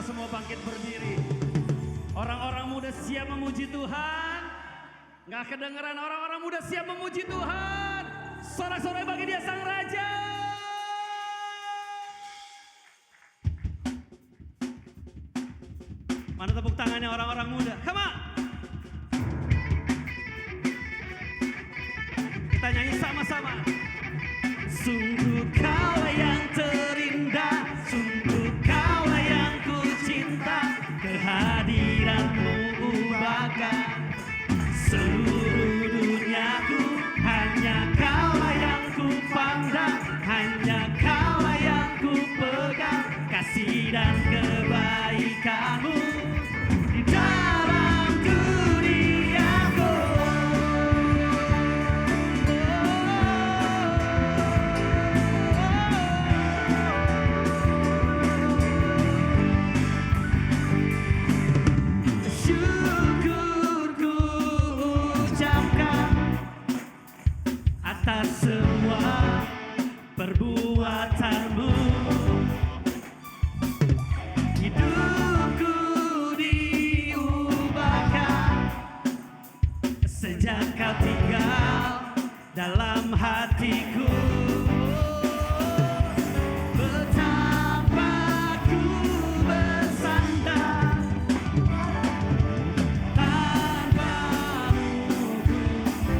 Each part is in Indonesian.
semua bangkit berdiri. Orang-orang muda siap memuji Tuhan. Nggak kedengeran orang-orang muda siap memuji Tuhan. Sorak-sorai bagi Dia Sang Raja. Mana tepuk tangannya orang-orang muda? Come on. Kita nyanyi sama-sama. Sungguh Kaulah yang terindah, sungguh Kaulah yang ku cinta, kehadiran-Mu ubahkan seluruh duniaku. Hanya Kaulah yang ku pandang, hanya Kaulah yang ku pegang, kasih dan kebaikan-Mu di dalam duniaku. Syukur ku ucapkan atas semua perbuatan-Mu. Hidupku diubahkan sejak Kau tinggal dalam hatiku. Betapa ku bersandar, tanpa-Mu ku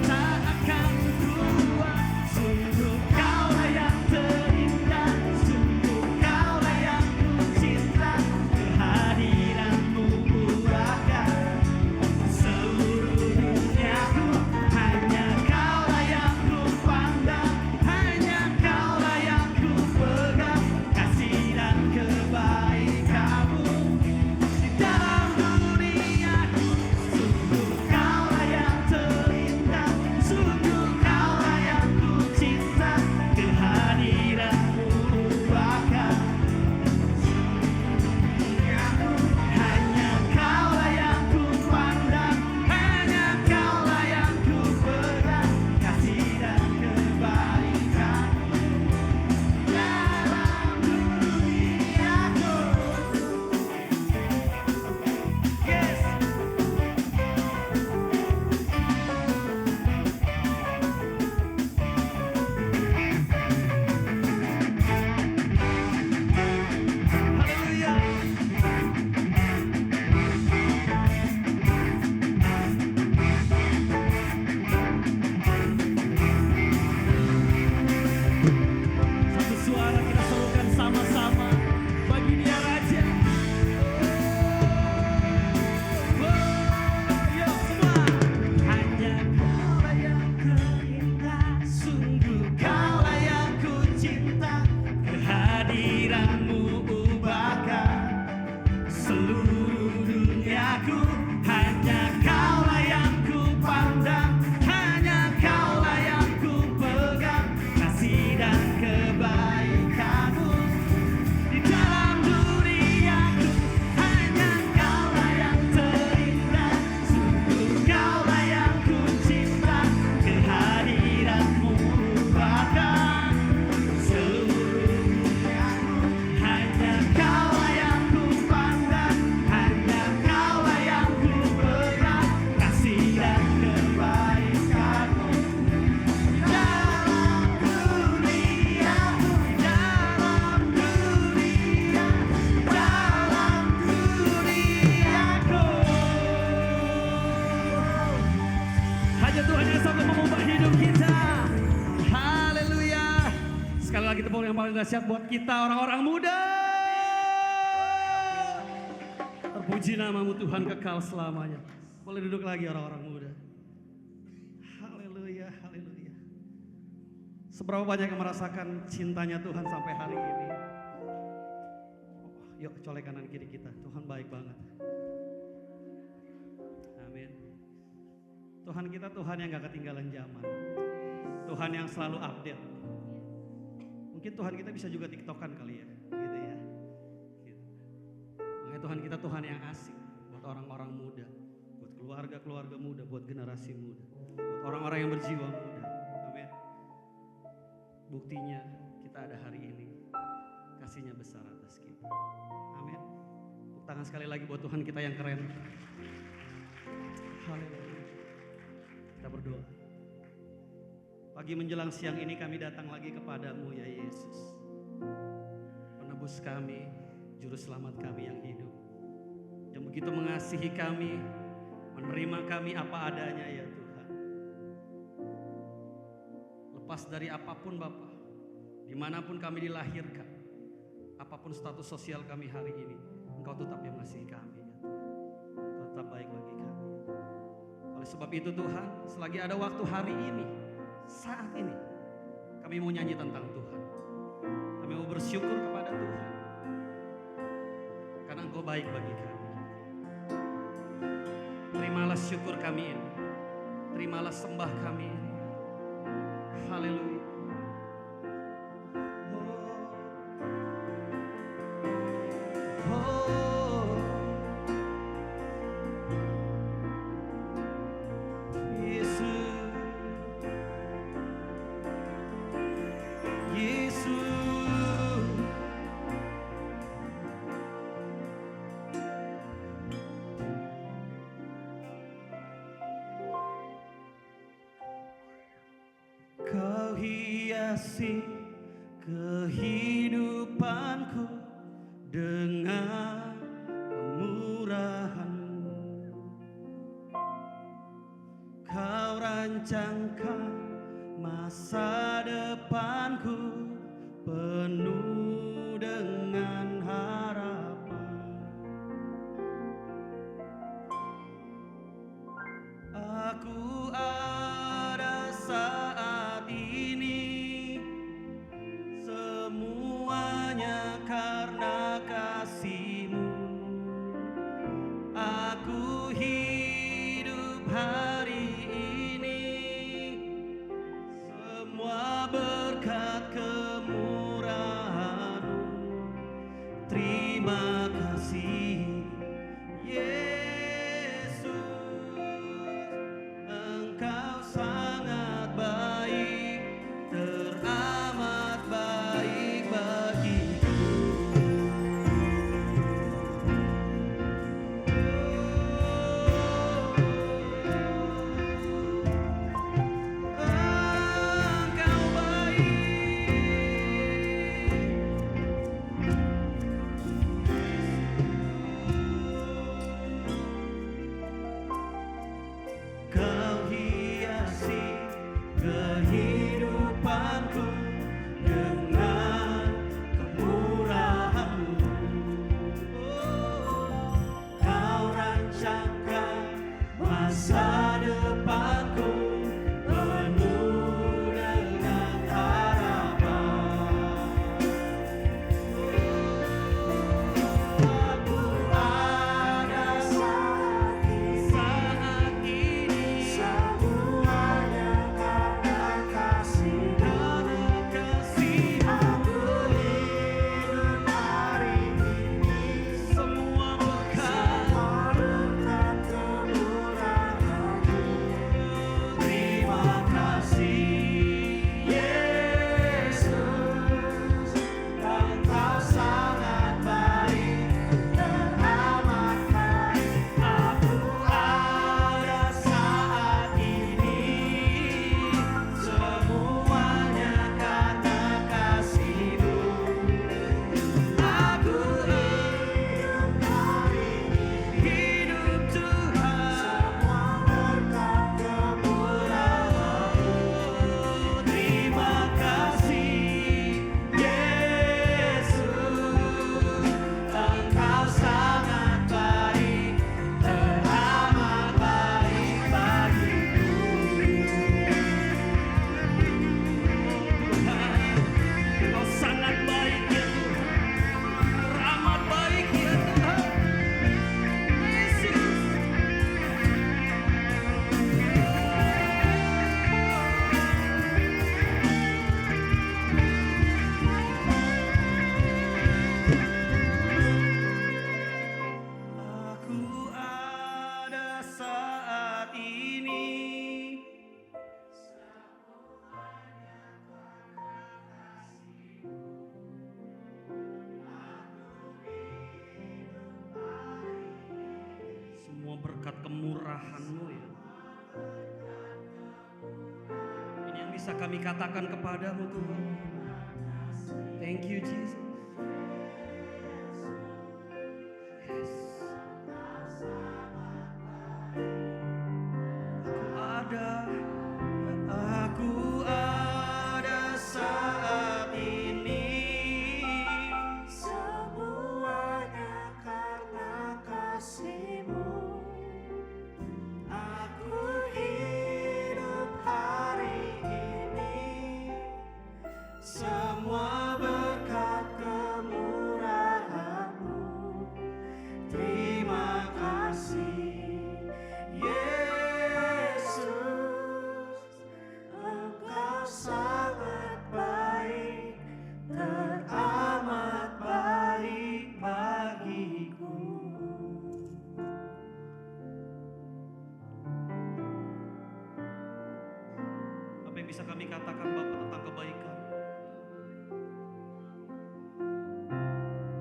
tak akan kuat. Sungguh Kaulah yang terindah, sungguh Kaulah yang ku cinta, kehadiran-Mu ubahkan seluruh duniaku. Hanya Kaulah yang ku pandang, hanya Kaulah yang ku pegang, kasih dan kebaikan-Mu di dalam duniaku. Sungguh Kaulah yang terindah, sungguh Kaulah yang ku cinta, kehadiran-Mu ubahkan hanya Kaulah yang ku pandang, hanya Kaulah yang ku pegang, kasih dan kebaikan-Mu dalam duniaku. Yes. Haleluya. Satu suara kita serukan sama-sama bagi Dia Raja. Yo semua. Hanya Kaulah yang terindah, sungguh Kaulah yang ku cinta, kehadiran-Mu ubahkan seluruh duniaku. Hanya Kaulah yang ku pandang, hanya Kaulah yang ku pegang, kasih dan kebaikan-Mu di dalam duniaku. Hanya Kaulah yang terindah, sungguh Kaulah yang ku cinta, kehadiran-Mu ubahkan seluruh duniaku. Hanya Kaulah yang ku pandang, hanya Kaulah yang ku pegang, kasih dan kebaikan-Mu di dalam duniaku, dalam dunia, dalam duniaku. Hanya Tuhan yang sanggup mengubah hidup kita. Haleluya. Sekali lagi tepuk yang paling dahsyat buat kita orang-orang muda. Terpuji nama-Mu Tuhan kekal selamanya. Boleh duduk lagi orang-orang muda. Haleluya, haleluya. Seberapa banyak yang merasakan cintanya Tuhan sampai hari ini? Yuk colek kanan kiri kita. Tuhan baik banget. Amin. Tuhan kita Tuhan yang gak ketinggalan zaman. Tuhan yang selalu update. Mungkin Tuhan kita bisa juga tiktokan kali ya. Gitu ya. Gitu. Makanya Tuhan kita Tuhan yang asik buat orang-orang muda. Buat keluarga-keluarga muda. Buat generasi muda. Buat orang-orang yang berjiwa muda. Amin. Buktinya kita ada hari ini. Kasihnya besar atas kita. Amin. Tepuk tangan sekali lagi buat Tuhan kita yang keren. Haleluya. Kita berdoa. Pagi menjelang siang ini kami datang lagi kepadamu ya Yesus. Penebus kami, juru selamat kami yang hidup. Yang begitu mengasihi kami, menerima kami apa adanya ya Tuhan. Lepas dari apapun Bapa, dimanapun kami dilahirkan, apapun status sosial kami hari ini, Engkau tetap yang mengasihi kami ya Tuhan. Engkau tetap baik bagi kami. Oleh sebab itu Tuhan, selagi ada waktu hari ini, saat ini, kami mau nyanyi tentang Tuhan. Kami mau bersyukur kepada Tuhan, karena Engkau baik bagi kami. Terimalah syukur kami ini, terimalah sembah kami ini. Haleluya. Kau berkat kemurahan-Mu ya. Ini yang bisa kami katakan kepadamu Tuhan. Thank you Jesus. Aku ada saat ini, semuanya karena kasih-Mu. Aku hidup hari ini, semua berkat kemurahan-Mu. Terima kasih sangat baik, teramat baik bagiku. Apa yang bisa kami katakan Bapa tentang kebaikan?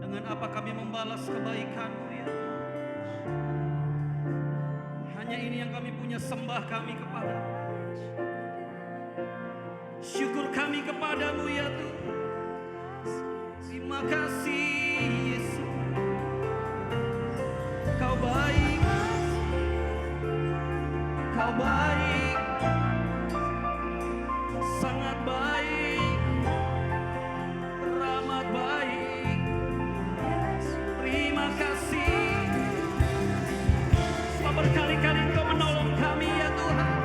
Dengan apa kami membalas kebaikan-Mu ya? Hanya ini yang kami punya, sembah kami kepadamu. Syukur kami kepadamu ya Tuhan. Terima kasih Yesus. Kau baik, Kau baik, sangat baik, teramat baik. Terima kasih. Sebab berkali-kali Engkau menolong kami ya Tuhan.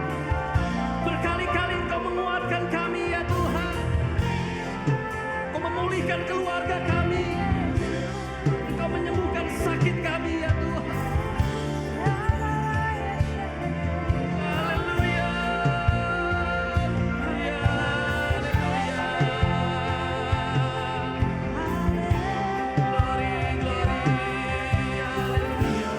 Berkali-kali Engkau menguatkan kami ya Tuhan. Engkau memulihkan keluarga kami. Engkau menyembuhkan sakit kami ya Tuhan. Haleluya. Glory, glory. Haleluya.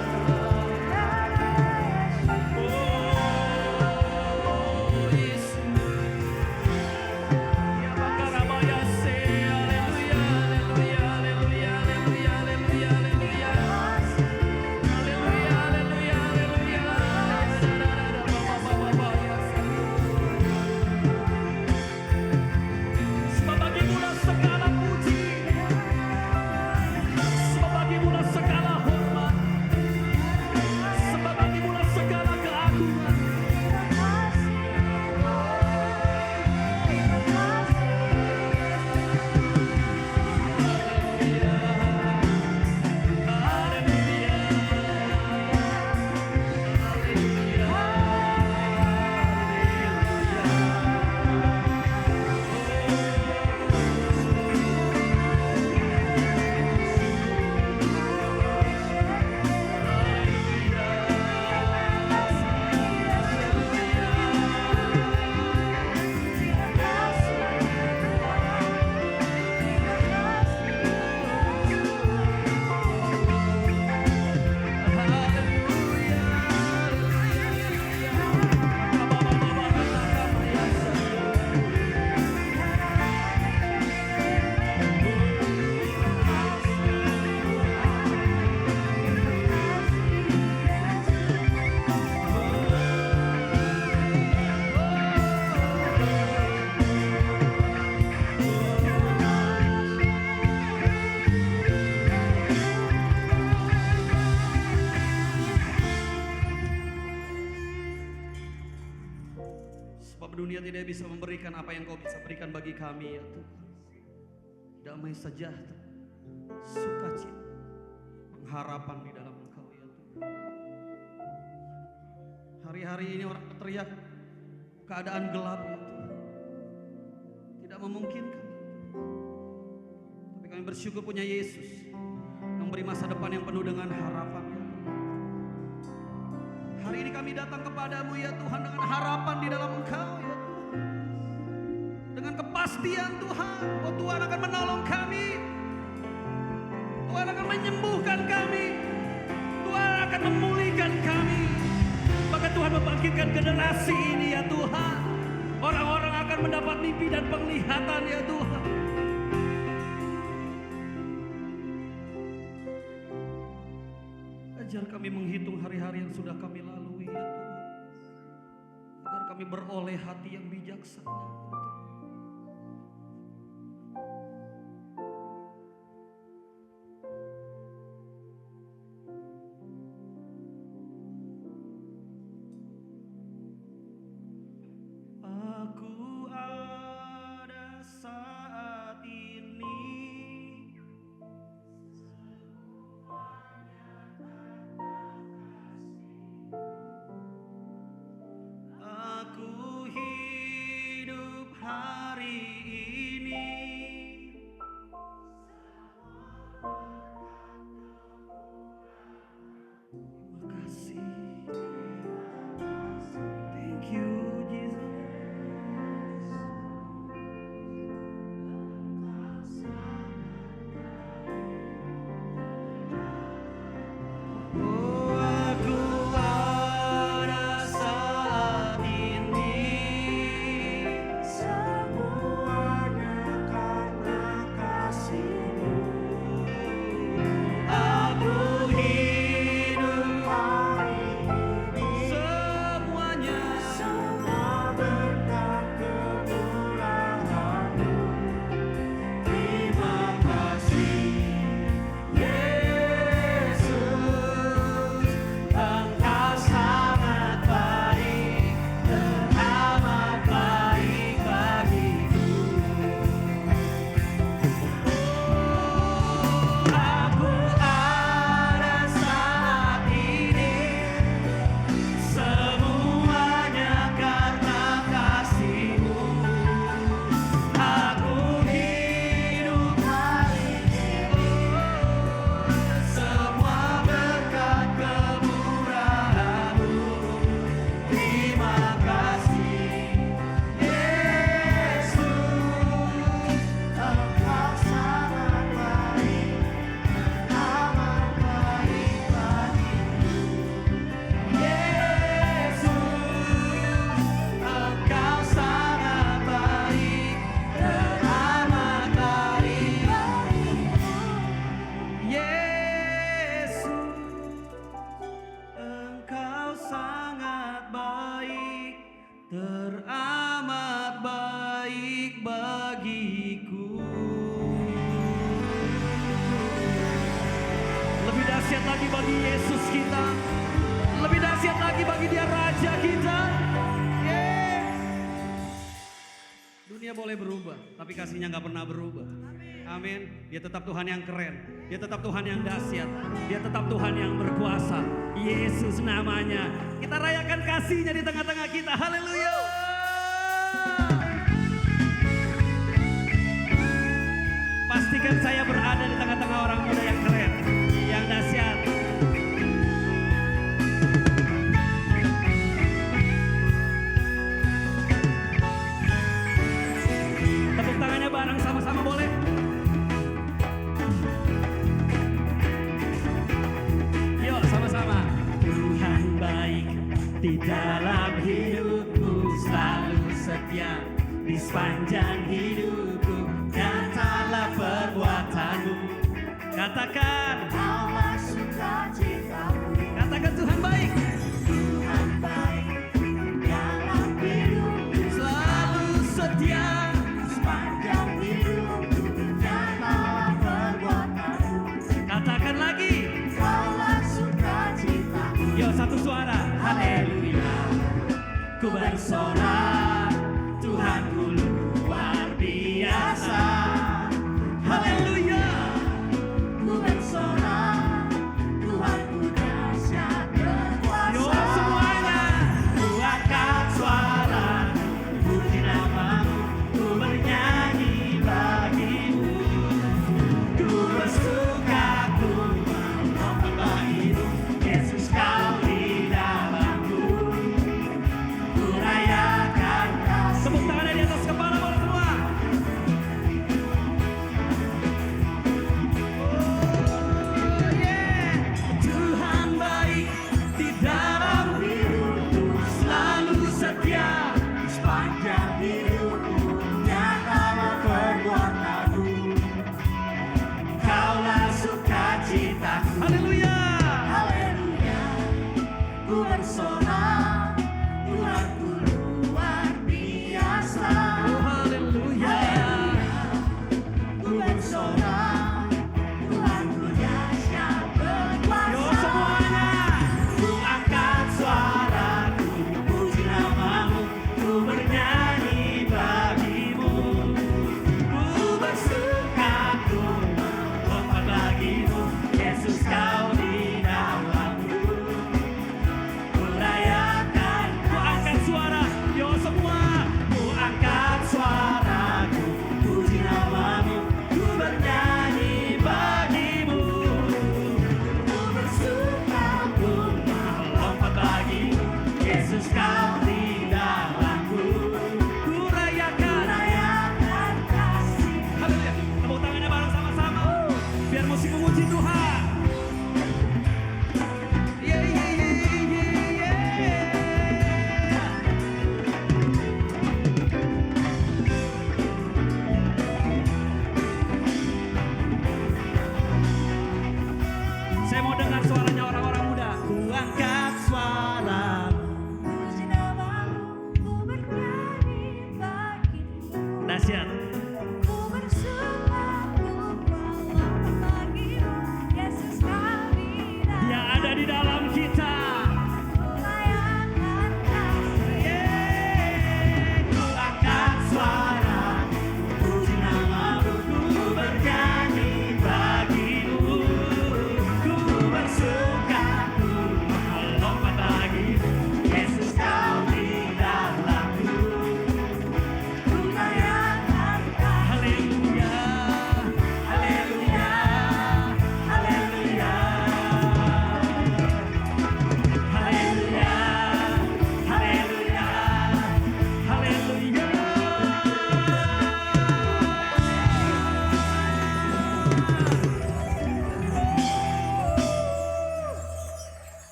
Dunia tidak bisa memberikan apa yang Kau bisa berikan bagi kami ya Tuhan. Damai sejahtera, sukacita, pengharapan di dalam Engkau ya Tuhan. Hari-hari ini orang berteriak keadaan gelap ya Tuhan, tidak memungkinkan. Tapi kami bersyukur punya Yesus yang beri masa depan yang penuh dengan harapan ya Tuhan. Hari ini kami datang kepadamu ya Tuhan dengan harapan di dalam Engkau ya Tuhan. Dengan kepastian Tuhan, bahwa Tuhan akan menolong kami. Tuhan akan menyembuhkan kami. Tuhan akan memulihkan kami. Maka Tuhan membangkitkan generasi ini ya Tuhan. Orang-orang akan mendapat mimpi dan penglihatan ya Tuhan. Ajar kami menghitung hari-hari yang sudah kami lalui ya Tuhan. Agar kami beroleh hati yang bijaksana ya Tuhan. Aku ada saat ini. Aku hidup hari ini. Terima kasih. Thank you Jesus. Oh, aku ada saat ini. Semuanya karena kasih-Mu. Aku hidup Hari ini semuanya. semua berkat kemurahan-Mu. Terima kasih Yesus, Engkau sangat baik, teramat baik bagiku. Aku ada saat ini, semuanya karena kasih-Mu. Aku hidup hari ini, semua berkat kemurahan-Mu. Terima kasih Yesus, Engkau sangat baik, teramat baik bagiku. Yesus, Engkau sangat baik, teramat baik bagiku. Yesus, Engkau sangat baik, teramat baik bagiku. Lebih dahsyat lagi bagi Yesus kita. Lebih dahsyat lagi bagi Dia Raja kita. Dunia boleh berubah, tapi kasih-Nya nggak pernah berubah. Amin. Dia tetap Tuhan yang keren. Dia tetap Tuhan yang dahsyat. Dia tetap Tuhan yang berkuasa. Yesus namanya. Kita rayakan kasih-Nya di tengah-tengah kita. Haleluya. Pastikan saya berada di tengah-tengah orang muda yang keren, yang dahsyat. Tepuk tangannya bareng sama-sama boleh? Yuk sama-sama. Tuhan baik di dalam hidupku, selalu setia di sepanjang hidupku. Nyatalah perbuatan-Mu. Katakan, Kaulah sukacitaku. katakan Tuhan baik. Tuhan baik dalam hidupku, Selalu setia. sepanjang hidupku. Nyatalah perbuatan-Mu. Katakan lagi. Kaulah sukacitaku. Yo satu suara. Haleluya. Ku bersorak, Tuhanku luar biasa. Haleluya. Ku bersorak, Tuhanku dahsyat berkuasa. Yo semuanya. Ku angkat suara, puji nama-Mu, ku bernyanyi bagi-Mu. Ku bersuka, ku memohon bagi-Mu. Yesus Kau di dalamku. Ku rayakan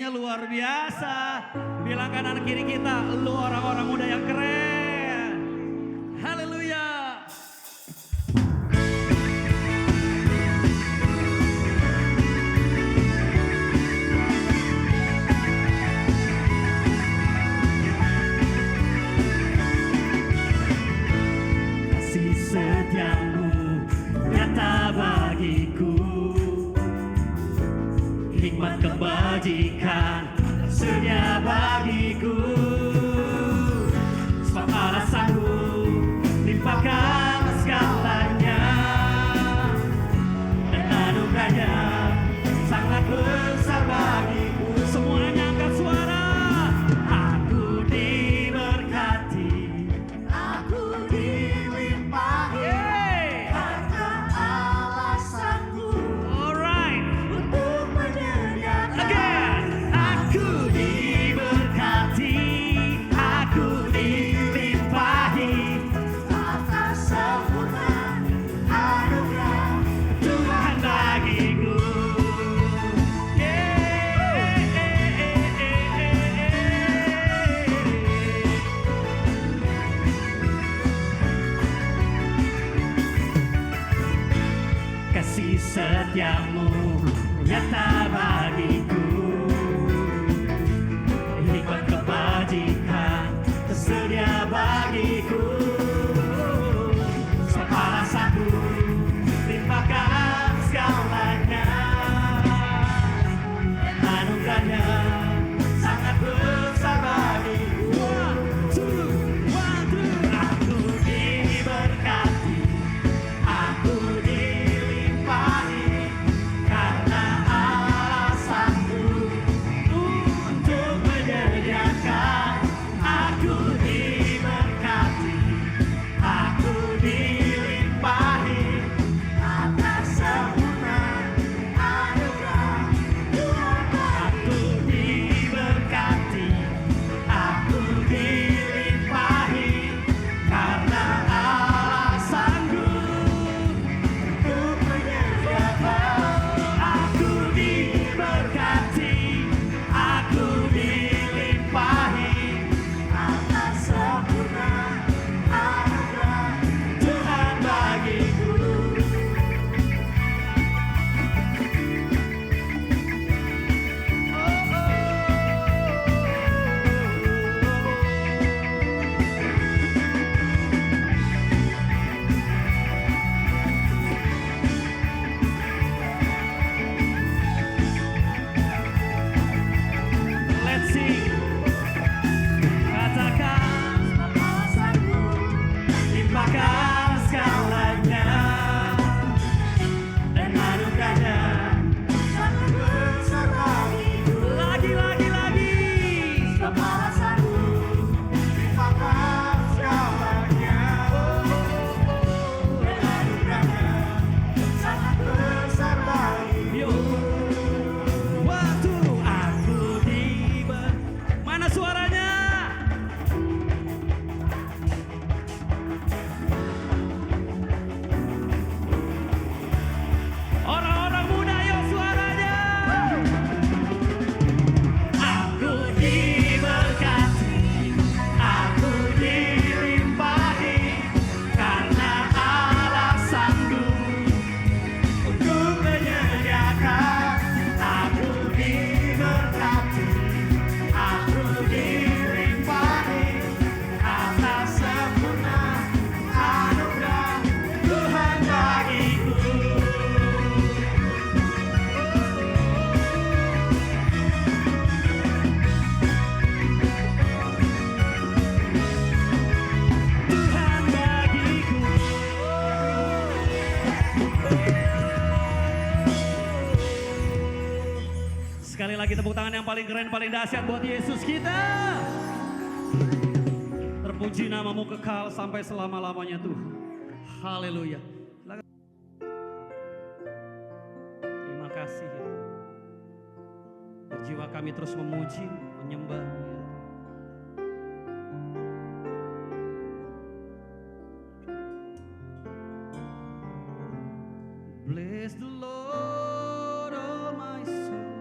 suaranya luar biasa. Bilang kanan kiri kita, lu orang-orang muda yang keren. Haleluya. Kasih setiamu nyata bagiku, hikmat kebajikan sedia bagiku. Sebab alasanku limpahkan segalanya, dan anugerahnya sangat besar bagiku. Semuanya angkat suara. Aku diberkati, aku dilimpahi, karena Allah sanggup. Alright, untuk menyediakan. Again. Aku diberkati, aku dilimpahi, atas sempurna anugerah Tuhan bagiku. Kasih setiamu nyata bagiku, hikmat kebajikan tersedia bagiku. Sebab alasanku limpahkan segalanya, dan anugerahnya sangat besar bagiku. Aku diberkati, aku dilimpahi, karena Allah sanggup untuk menyediakan. Aku diberkati, aku dilimpahi, atas sempurna anugerah Tuhan. Aku diberkati, aku dilimpahi, karena Allah sanggup untuk menyediakan. Aku diberkati, aku dilimpahi, atas sempurna anugerah Tuhan bagiku. Let's sing. Katakan alasanku limpahkan segalanya, dan anugerahnya sangat besar bagiku. Lagi. Sebab alasanku limpahkan segalanya, dan anugerahnya sangat besar bagiku. Waktu aku mana suaranya? Orang-orang muda, yuk suaranya. Aku diberkati, aku dilimpahi, karena Allah sanggup untuk menyediakan. Aku diberkati, aku dilimpahi, atas sempurna anugerah Tuhan bagiku. Tuhan bagiku. Sekali lagi tepuk tangan yang paling keren, paling dahsyat buat Yesus kita. Terpuji namamu kekal sampai selama-lamanya Tuhan. Haleluya. Silakan. Terima kasih ya. Jiwa kami terus memuji, menyembah-Mu ya. Bless the Lord, oh my soul.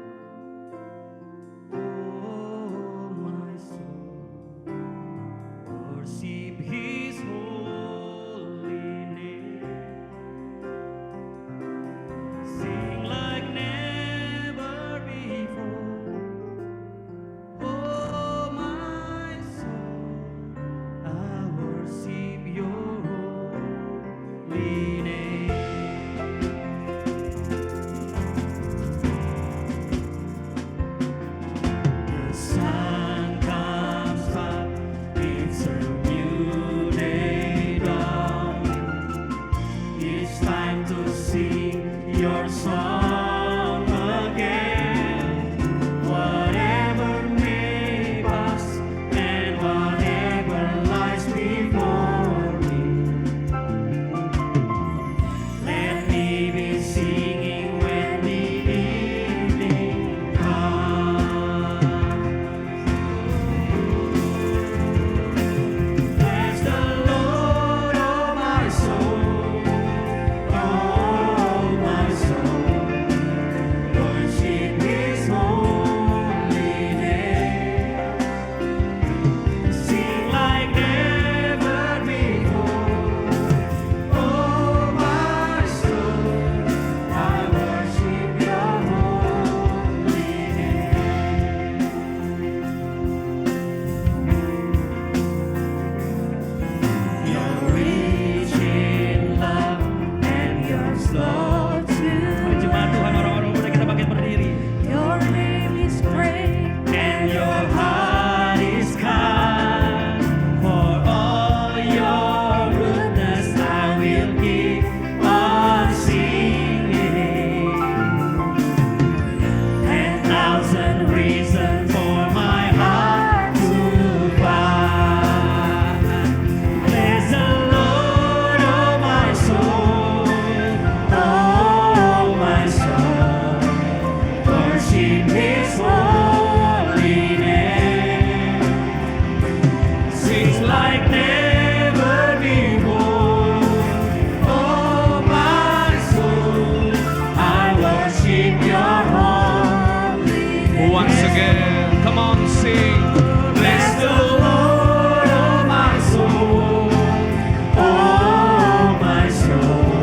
It's time to sing your song again. Whatever may pass and whatever lies before me, let me be singing when the evening comes. Bless the Lord, oh my soul, oh my soul. Worship His holy name. Sing like never before, oh my soul. I worship Your holy name. You're rich in love and You're slow to Jemaat Tuhan, orang-orang muda kita bangkit berdiri. Your name is great And Your heart is kind. For all Your goodness I will keep on singing. 10,000 reasons for my heart to find. Bless the Lord, oh my soul, oh my soul. Worship His holy name. Sings like never before, oh my soul. I worship Your holy name. Once again, come on, sing. Bless the Lord, oh my soul, oh my soul.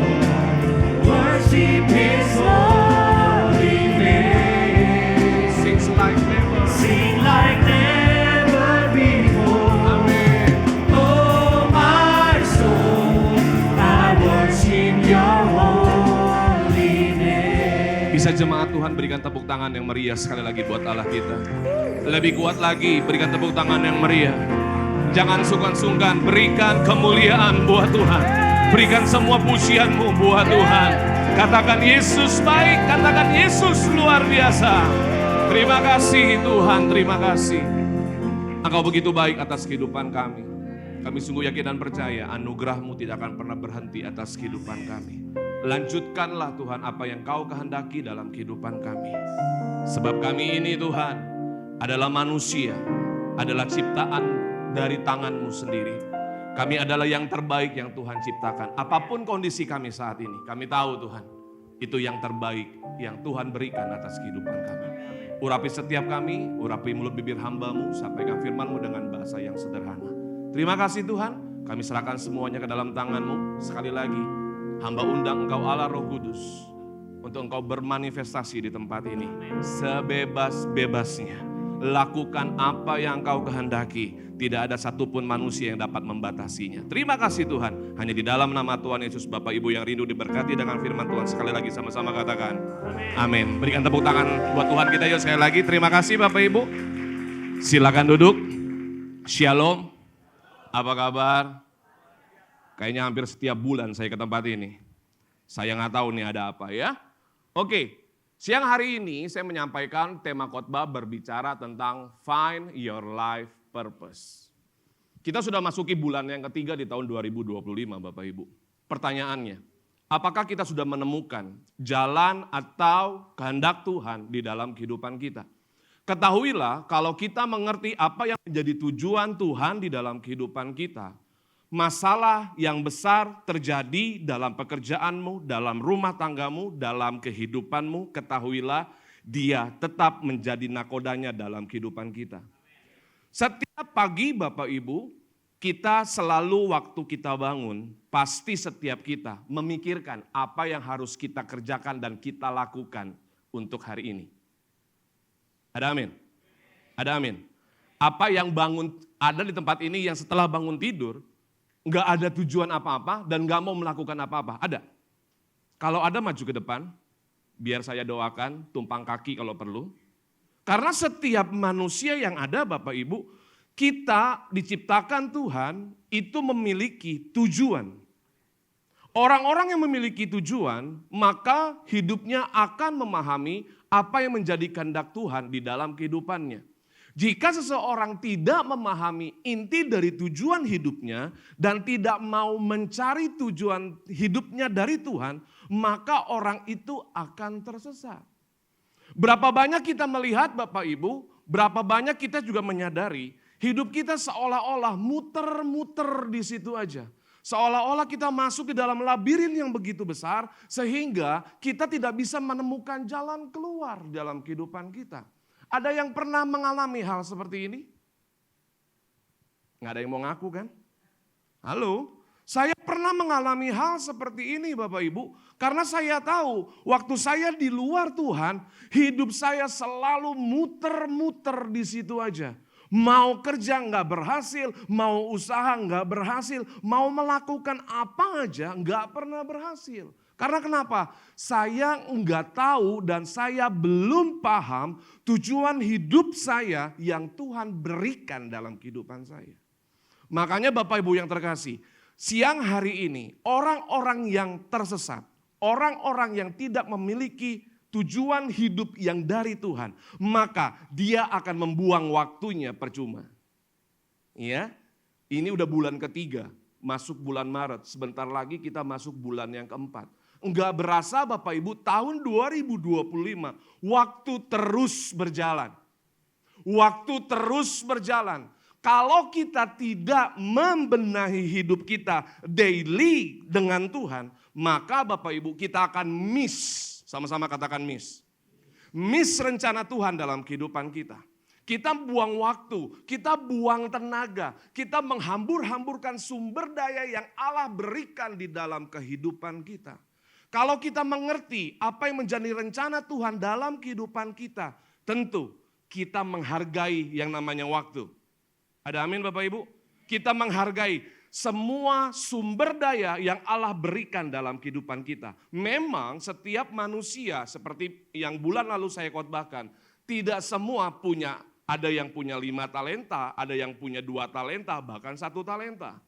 Worship His holy name. Sings like never. Sing like never before. Amen. Oh my soul, I worship Your holy name. Bisa jemaat Tuhan berikan tepuk tangan yang meriah sekali lagi buat Allah kita. Lebih kuat lagi, berikan tepuk tangan yang meriah. Jangan sungkan-sungkan, berikan kemuliaan buat Tuhan. Berikan semua pujianmu buat Tuhan. Katakan Yesus baik, katakan Yesus luar biasa. Terima kasih Tuhan, terima kasih. Engkau begitu baik atas kehidupan kami. Kami sungguh yakin dan percaya anugerah-Mu tidak akan pernah berhenti atas kehidupan kami. Lanjutkanlah Tuhan apa yang Kau kehendaki dalam kehidupan kami. Sebab kami ini Tuhan adalah manusia, adalah ciptaan dari tangan-Mu sendiri. Kami adalah yang terbaik yang Tuhan ciptakan. Apapun kondisi kami saat ini, kami tahu Tuhan, itu yang terbaik yang Tuhan berikan atas kehidupan kami. Urapi setiap kami, urapi mulut bibir hamba-Mu, sampaikan firman-Mu dengan bahasa yang sederhana. Terima kasih Tuhan, kami serahkan semuanya ke dalam tangan-Mu. Sekali lagi, hamba undang Engkau Allah Roh Kudus, untuk Engkau bermanifestasi di tempat ini. Sebebas-bebasnya, lakukan apa yang Engkau kehendaki. Tidak ada satupun manusia yang dapat membatasinya. Terima kasih Tuhan, hanya di dalam nama Tuhan Yesus, Bapak Ibu yang rindu diberkati dengan firman Tuhan. Sekali lagi sama-sama katakan, amin. Berikan tepuk tangan buat Tuhan kita yuk sekali lagi. Terima kasih Bapak Ibu. Silakan duduk. Shalom. Apa kabar? Kayaknya hampir setiap bulan saya ke tempat ini. Saya nggak tahu nih ada apa ya. Oke, siang hari ini saya menyampaikan tema khotbah berbicara tentang Find Your Life Purpose. Kita sudah masuki bulan yang ketiga di tahun 2025 Bapak Ibu. Pertanyaannya, apakah kita sudah menemukan jalan atau kehendak Tuhan di dalam kehidupan kita? Ketahuilah kalau kita mengerti apa yang menjadi tujuan Tuhan di dalam kehidupan kita, masalah yang besar terjadi dalam pekerjaanmu, dalam rumah tanggamu, dalam kehidupanmu, ketahuilah Dia tetap menjadi nakodanya dalam kehidupan kita. Setiap pagi Bapak Ibu, kita selalu waktu kita bangun, pasti setiap kita memikirkan apa yang harus kita kerjakan dan kita lakukan untuk hari ini. Ada amin? Ada amin? Apa yang bangun, ada di tempat ini yang setelah bangun tidur, nggak ada tujuan apa-apa dan nggak mau melakukan apa-apa, ada? Kalau ada maju ke depan, biar saya doakan, tumpang kaki kalau perlu. Karena setiap manusia yang ada Bapak Ibu, kita diciptakan Tuhan itu memiliki tujuan. Orang-orang yang memiliki tujuan, maka hidupnya akan memahami apa yang menjadi kehendak Tuhan di dalam kehidupannya. Jika seseorang tidak memahami inti dari tujuan hidupnya dan tidak mau mencari tujuan hidupnya dari Tuhan, maka orang itu akan tersesat. Berapa banyak kita melihat Bapak Ibu, berapa banyak kita juga menyadari hidup kita seolah-olah muter-muter di situ aja. Seolah-olah kita masuk di dalam labirin yang begitu besar sehingga kita tidak bisa menemukan jalan keluar dalam kehidupan kita. Ada yang pernah mengalami hal seperti ini? Nggak ada yang mau ngaku kan? Halo? Saya pernah mengalami hal seperti ini Bapak Ibu. Karena saya tahu waktu saya di luar Tuhan, hidup saya selalu muter-muter di situ aja. Mau kerja nggak berhasil, mau usaha nggak berhasil, mau melakukan apa aja nggak pernah berhasil. Karena kenapa? Saya nggak tahu dan saya belum paham tujuan hidup saya yang Tuhan berikan dalam kehidupan saya. Makanya Bapak Ibu yang terkasih, siang hari ini orang-orang yang tersesat, orang-orang yang tidak memiliki tujuan hidup yang dari Tuhan, maka dia akan membuang waktunya percuma. Ya, ini udah bulan ketiga, masuk bulan Maret, sebentar lagi kita masuk bulan yang keempat. Enggak berasa Bapak Ibu tahun 2025, waktu terus berjalan. Waktu terus berjalan. Kalau kita tidak membenahi hidup kita daily dengan Tuhan, maka Bapak Ibu kita akan miss. Sama-sama katakan miss. Miss rencana Tuhan dalam kehidupan kita. Kita buang waktu, kita buang tenaga, kita menghambur-hamburkan sumber daya yang Allah berikan di dalam kehidupan kita. Kalau kita mengerti apa yang menjadi rencana Tuhan dalam kehidupan kita, tentu kita menghargai yang namanya waktu. Ada amin Bapak Ibu? Kita menghargai semua sumber daya yang Allah berikan dalam kehidupan kita. Memang setiap manusia seperti yang bulan lalu saya khotbahkan, tidak semua punya, ada yang punya 5 talenta, ada yang punya 2 talenta, bahkan 1 talenta.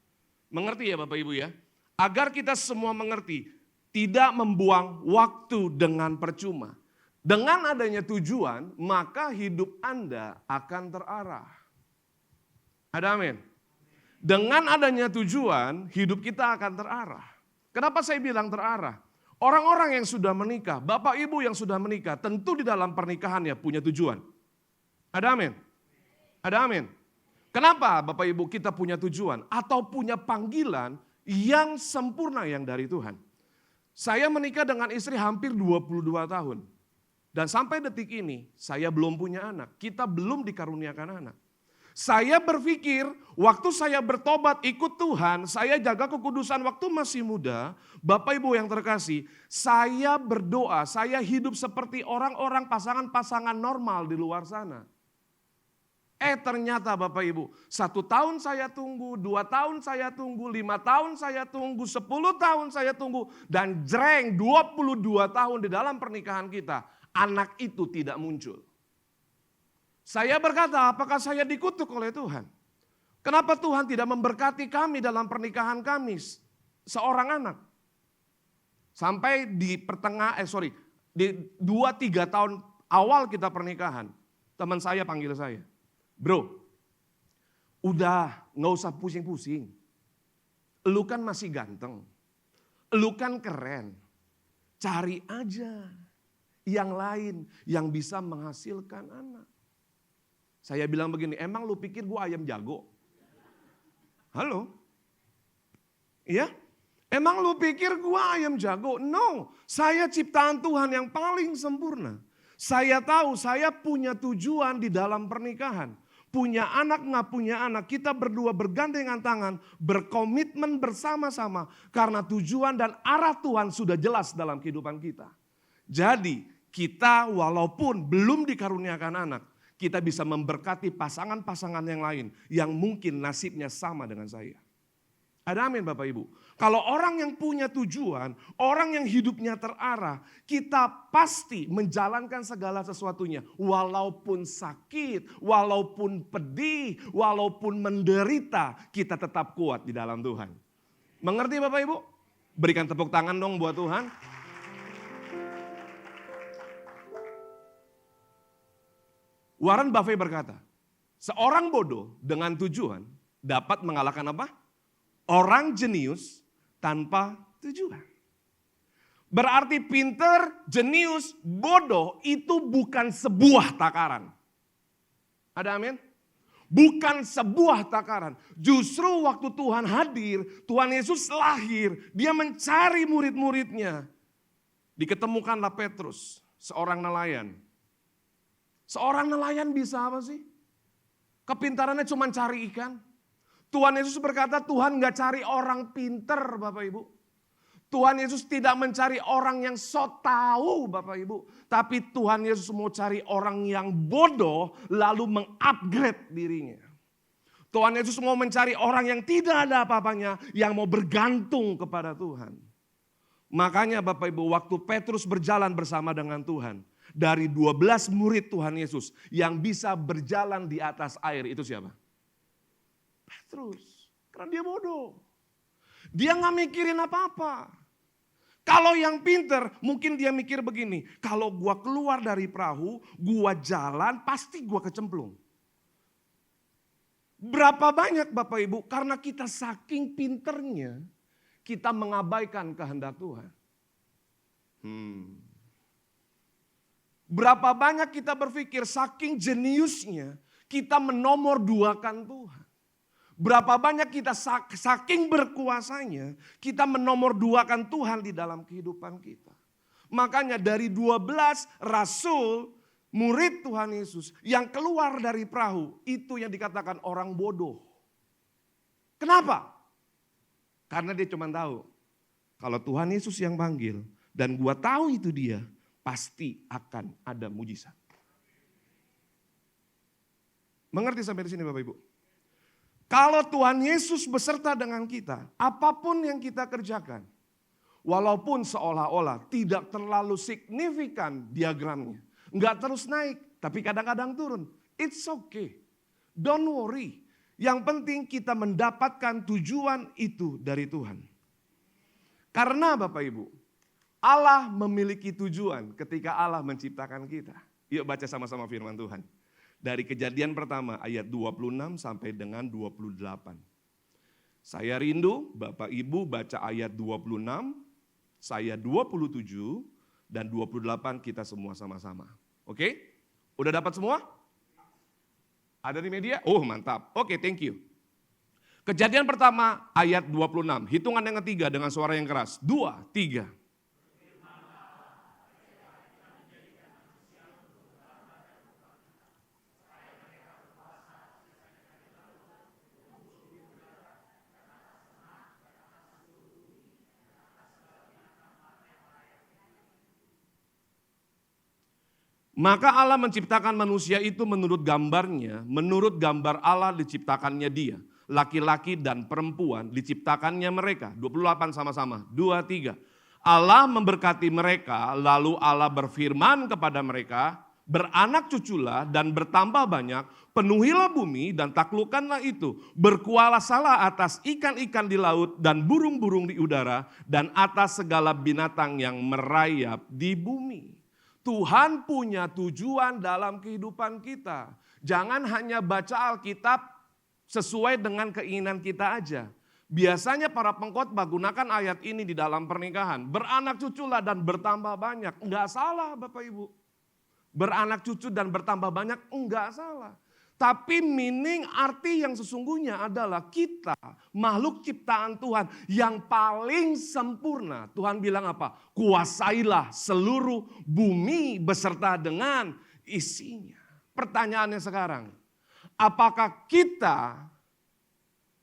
Mengerti ya Bapak Ibu ya? Agar kita semua mengerti, tidak membuang waktu dengan percuma. Dengan adanya tujuan, maka hidup Anda akan terarah. Ada amin? Dengan adanya tujuan, hidup kita akan terarah. Kenapa saya bilang terarah? Orang-orang yang sudah menikah, Bapak Ibu yang sudah menikah, tentu di dalam pernikahannya punya tujuan. Ada amin? Ada amin? Kenapa Bapak Ibu kita punya tujuan? Atau punya panggilan yang sempurna yang dari Tuhan. Saya menikah dengan istri hampir 22 tahun. Dan sampai detik ini, saya belum punya anak. Kita belum dikaruniakan anak. Saya berpikir waktu saya bertobat ikut Tuhan, saya jaga kekudusan waktu masih muda, Bapak Ibu yang terkasih, saya berdoa, saya hidup seperti orang-orang pasangan-pasangan normal di luar sana. Ternyata Bapak Ibu, 1 tahun saya tunggu, 2 tahun saya tunggu, 5 tahun saya tunggu, 10 tahun saya tunggu, dan jreng 22 tahun di dalam pernikahan kita, anak itu tidak muncul. Saya berkata, apakah saya dikutuk oleh Tuhan? Kenapa Tuhan tidak memberkati kami dalam pernikahan kami seorang anak? Sampai di di 2-3 tahun awal kita pernikahan, teman saya panggil saya, bro, udah gak usah pusing-pusing. Lu kan masih ganteng, lu kan keren, cari aja yang lain yang bisa menghasilkan anak. Saya bilang begini, emang lu pikir gua ayam jago? Halo? Iya? Emang lu pikir gua ayam jago? No, saya ciptaan Tuhan yang paling sempurna. Saya tahu saya punya tujuan di dalam pernikahan. Punya anak nggak punya anak, kita berdua bergandengan tangan, berkomitmen bersama-sama. Karena tujuan dan arah Tuhan sudah jelas dalam kehidupan kita. Jadi kita walaupun belum dikaruniakan anak, kita bisa memberkati pasangan-pasangan yang lain yang mungkin nasibnya sama dengan saya. Ada amin Bapak Ibu. Kalau orang yang punya tujuan, orang yang hidupnya terarah, kita pasti menjalankan segala sesuatunya. Walaupun sakit, walaupun pedih, walaupun menderita, kita tetap kuat di dalam Tuhan. Mengerti Bapak Ibu? Berikan tepuk tangan dong buat Tuhan. Warren Buffett berkata, seorang bodoh dengan tujuan dapat mengalahkan apa? Orang jenius tanpa tujuan. Berarti pinter, jenius, bodoh itu bukan sebuah takaran. Ada amin? Bukan sebuah takaran. Justru waktu Tuhan hadir, Tuhan Yesus lahir, dia mencari murid-muridnya. Diketemukanlah Petrus, seorang nelayan. Seorang nelayan bisa apa sih? Kepintarannya cuma cari ikan. Tuhan Yesus berkata, Tuhan gak cari orang pinter Bapak Ibu. Tuhan Yesus tidak mencari orang yang sok tahu Bapak Ibu. Tapi Tuhan Yesus mau cari orang yang bodoh lalu mengupgrade dirinya. Tuhan Yesus mau mencari orang yang tidak ada apa-apanya, yang mau bergantung kepada Tuhan. Makanya Bapak Ibu, waktu Petrus berjalan bersama dengan Tuhan, dari 12 murid Tuhan Yesus yang bisa berjalan di atas air, itu siapa? Petrus. Karena dia bodoh. Dia gak mikirin apa-apa. Kalau yang pinter mungkin dia mikir begini, kalau gua keluar dari perahu, gua jalan pasti gua kecemplung. Berapa banyak Bapak Ibu, karena kita saking pinternya, kita mengabaikan kehendak Tuhan. Berapa banyak kita berpikir saking jeniusnya, kita menomorduakan Tuhan. Berapa banyak kita saking berkuasanya, kita menomorduakan Tuhan di dalam kehidupan kita. Makanya dari 12 rasul, murid Tuhan Yesus yang keluar dari perahu, itu yang dikatakan orang bodoh. Kenapa? Karena dia cuma tahu, kalau Tuhan Yesus yang panggil, dan gua tahu itu dia, pasti akan ada mujizat. Mengerti sampai di sini Bapak Ibu? Kalau Tuhan Yesus beserta dengan kita, apapun yang kita kerjakan, walaupun seolah-olah tidak terlalu signifikan diagramnya, nggak terus naik, tapi kadang-kadang turun, it's okay, don't worry. Yang penting kita mendapatkan tujuan itu dari Tuhan. Karena Bapak Ibu, Allah memiliki tujuan ketika Allah menciptakan kita. Yuk baca sama-sama firman Tuhan. Dari Kejadian pertama ayat 26 sampai dengan 28. Saya rindu Bapak Ibu baca ayat 26, saya 27 dan 28 kita semua sama-sama. Oke? Udah dapat semua? Ada di media? Oh mantap. Oke, thank you. Kejadian pertama ayat 26. Hitungan yang ketiga dengan suara yang keras. 2, 3. Maka Allah menciptakan manusia itu menurut gambarnya, menurut gambar Allah diciptakannya dia. Laki-laki dan perempuan diciptakannya mereka. 28 sama-sama, 2, 3. Allah memberkati mereka, lalu Allah berfirman kepada mereka, beranak cuculah dan bertambah banyak, penuhilah bumi dan taklukkanlah itu. Berkuasalah atas ikan-ikan di laut dan burung-burung di udara dan atas segala binatang yang merayap di bumi. Tuhan punya tujuan dalam kehidupan kita. Jangan hanya baca Alkitab sesuai dengan keinginan kita aja. Biasanya para pengkhotbah gunakan ayat ini di dalam pernikahan. Beranak cuculah dan bertambah banyak. Enggak salah Bapak Ibu. Beranak cucu dan bertambah banyak enggak salah. Tapi meaning arti yang sesungguhnya adalah kita makhluk ciptaan Tuhan yang paling sempurna. Tuhan bilang apa? Kuasailah seluruh bumi beserta dengan isinya. Pertanyaannya sekarang, apakah kita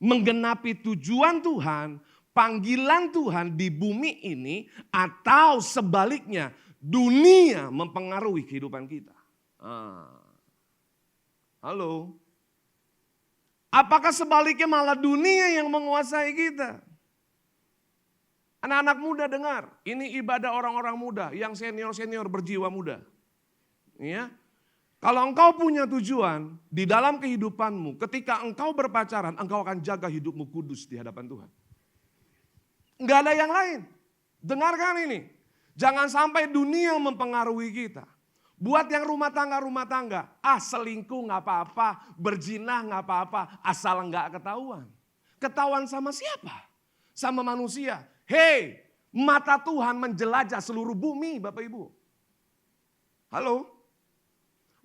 menggenapi tujuan Tuhan, panggilan Tuhan di bumi ini, atau sebaliknya dunia mempengaruhi kehidupan kita? Halo? Apakah sebaliknya malah dunia yang menguasai kita? Anak-anak muda dengar, ini ibadah orang-orang muda yang senior-senior berjiwa muda. Ya. Kalau engkau punya tujuan di dalam kehidupanmu, ketika engkau berpacaran, engkau akan jaga hidupmu kudus di hadapan Tuhan. Nggak ada yang lain. Dengarkan ini. Jangan sampai dunia mempengaruhi kita. Buat yang rumah tangga, selingkuh nggak apa-apa, berzina nggak apa-apa, asal nggak ketahuan. Ketahuan sama siapa? Sama manusia. Hei, mata Tuhan menjelajah seluruh bumi, Bapak Ibu. Halo?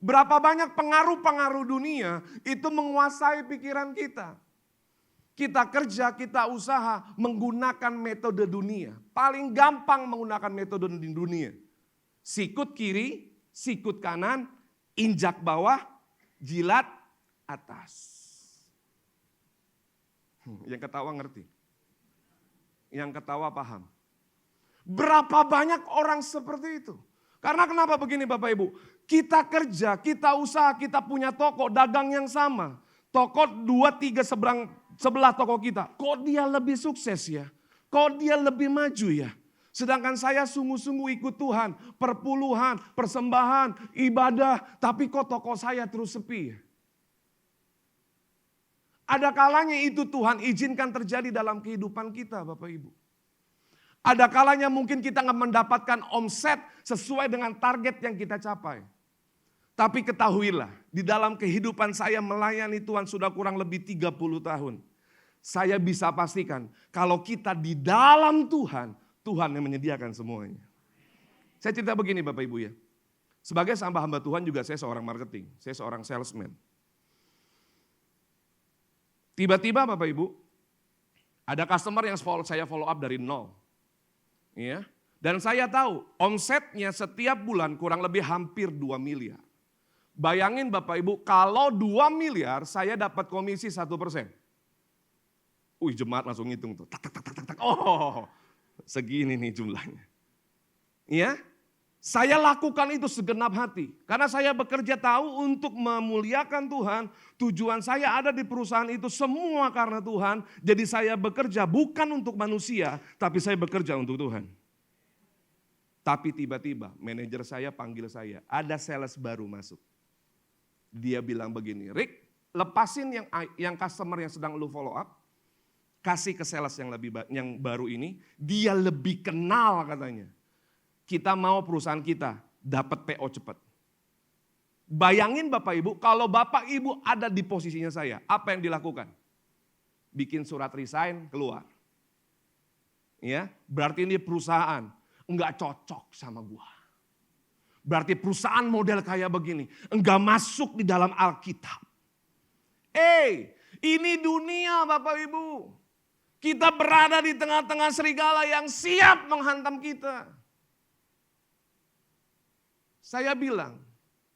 Berapa banyak pengaruh-pengaruh dunia itu menguasai pikiran kita. Kita kerja, kita usaha menggunakan metode dunia. Paling gampang menggunakan metode di dunia. Sikut kiri, sikut kanan, injak bawah, jilat atas. Yang ketawa ngerti. Yang ketawa paham. Berapa banyak orang seperti itu? Karena kenapa begini Bapak Ibu? Kita kerja, kita usaha, kita punya toko, dagang yang sama. Toko 2-3 sebelah toko kita. Kok dia lebih sukses ya? Kok dia lebih maju ya? Sedangkan saya sungguh-sungguh ikut Tuhan. Perpuluhan, persembahan, ibadah. Tapi kok toko saya terus sepi ya? Ada kalanya itu Tuhan izinkan terjadi dalam kehidupan kita Bapak Ibu. Ada kalanya mungkin kita nggak mendapatkan omset sesuai dengan target yang kita capai. Tapi ketahuilah, di dalam kehidupan saya melayani Tuhan sudah kurang lebih 30 tahun. Saya bisa pastikan kalau kita di dalam Tuhan, Tuhan yang menyediakan semuanya. Saya cerita begini Bapak Ibu ya. Sebagai hamba Tuhan juga saya seorang marketing, saya seorang salesman. Tiba-tiba Bapak Ibu, ada customer yang saya follow up dari nol. Ya. Dan saya tahu omsetnya setiap bulan kurang lebih hampir 2 miliar. Bayangin Bapak Ibu, kalau 2 miliar saya dapat komisi 1%. Jemaat langsung ngitung tuh. Tak, tak, tak, tak, tak. Oh, segini nih jumlahnya. Ya, saya lakukan itu segenap hati. Karena saya bekerja tahu untuk memuliakan Tuhan. Tujuan saya ada di perusahaan itu semua karena Tuhan. Jadi saya bekerja bukan untuk manusia, tapi saya bekerja untuk Tuhan. Tapi tiba-tiba manajer saya panggil saya, ada sales baru masuk. Dia bilang begini, Rick, lepasin yang customer yang sedang lu follow up, kasih ke sales yang baru ini, dia lebih kenal katanya. Kita mau perusahaan kita dapat PO cepat. Bayangin Bapak Ibu, kalau Bapak Ibu ada di posisinya saya, apa yang dilakukan? Bikin surat resign, keluar. Ya, berarti ini perusahaan enggak cocok sama gua. Berarti perusahaan model kayak begini enggak masuk di dalam Alkitab. Ini dunia Bapak Ibu. Kita berada di tengah-tengah serigala yang siap menghantam kita. Saya bilang,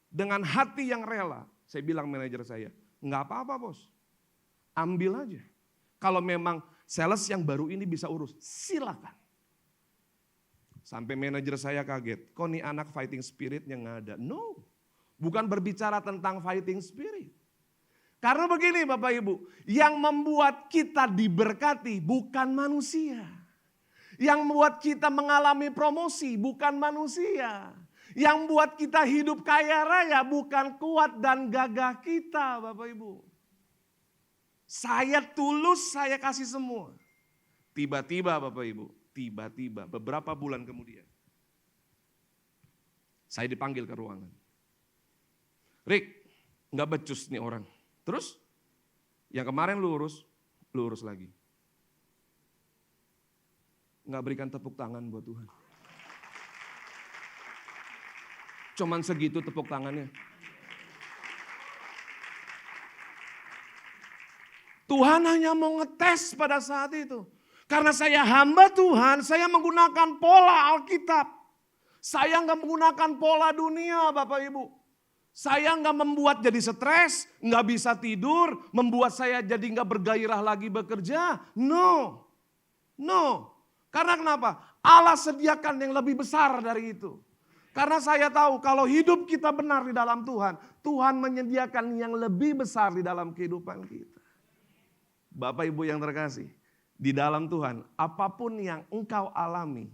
dengan hati yang rela, saya bilang manajer saya, enggak apa-apa bos, ambil aja. Kalau memang sales yang baru ini bisa urus, silakan. Sampai manajer saya kaget, kok nih anak fighting spiritnya nggak ada? No, bukan berbicara tentang fighting spirit. Karena begini Bapak Ibu, yang membuat kita diberkati bukan manusia. Yang membuat kita mengalami promosi bukan manusia. Yang membuat kita hidup kaya raya bukan kuat dan gagah kita Bapak Ibu. Saya tulus, saya kasih semua. Tiba-tiba Bapak Ibu, tiba-tiba beberapa bulan kemudian, saya dipanggil ke ruangan. Rick, nggak becus nih orang. Terus, yang kemarin lu urus lagi. Nggak berikan tepuk tangan buat Tuhan. Cuman segitu tepuk tangannya. Tuhan hanya mau ngetes pada saat itu. Karena saya hamba Tuhan, saya menggunakan pola Alkitab. Saya nggak menggunakan pola dunia Bapak Ibu. Saya nggak membuat jadi stres, nggak bisa tidur, membuat saya jadi nggak bergairah lagi bekerja. No. Karena kenapa? Allah sediakan yang lebih besar dari itu. Karena saya tahu kalau hidup kita benar di dalam Tuhan, Tuhan menyediakan yang lebih besar di dalam kehidupan kita. Bapak Ibu yang terkasih, di dalam Tuhan, apapun yang engkau alami,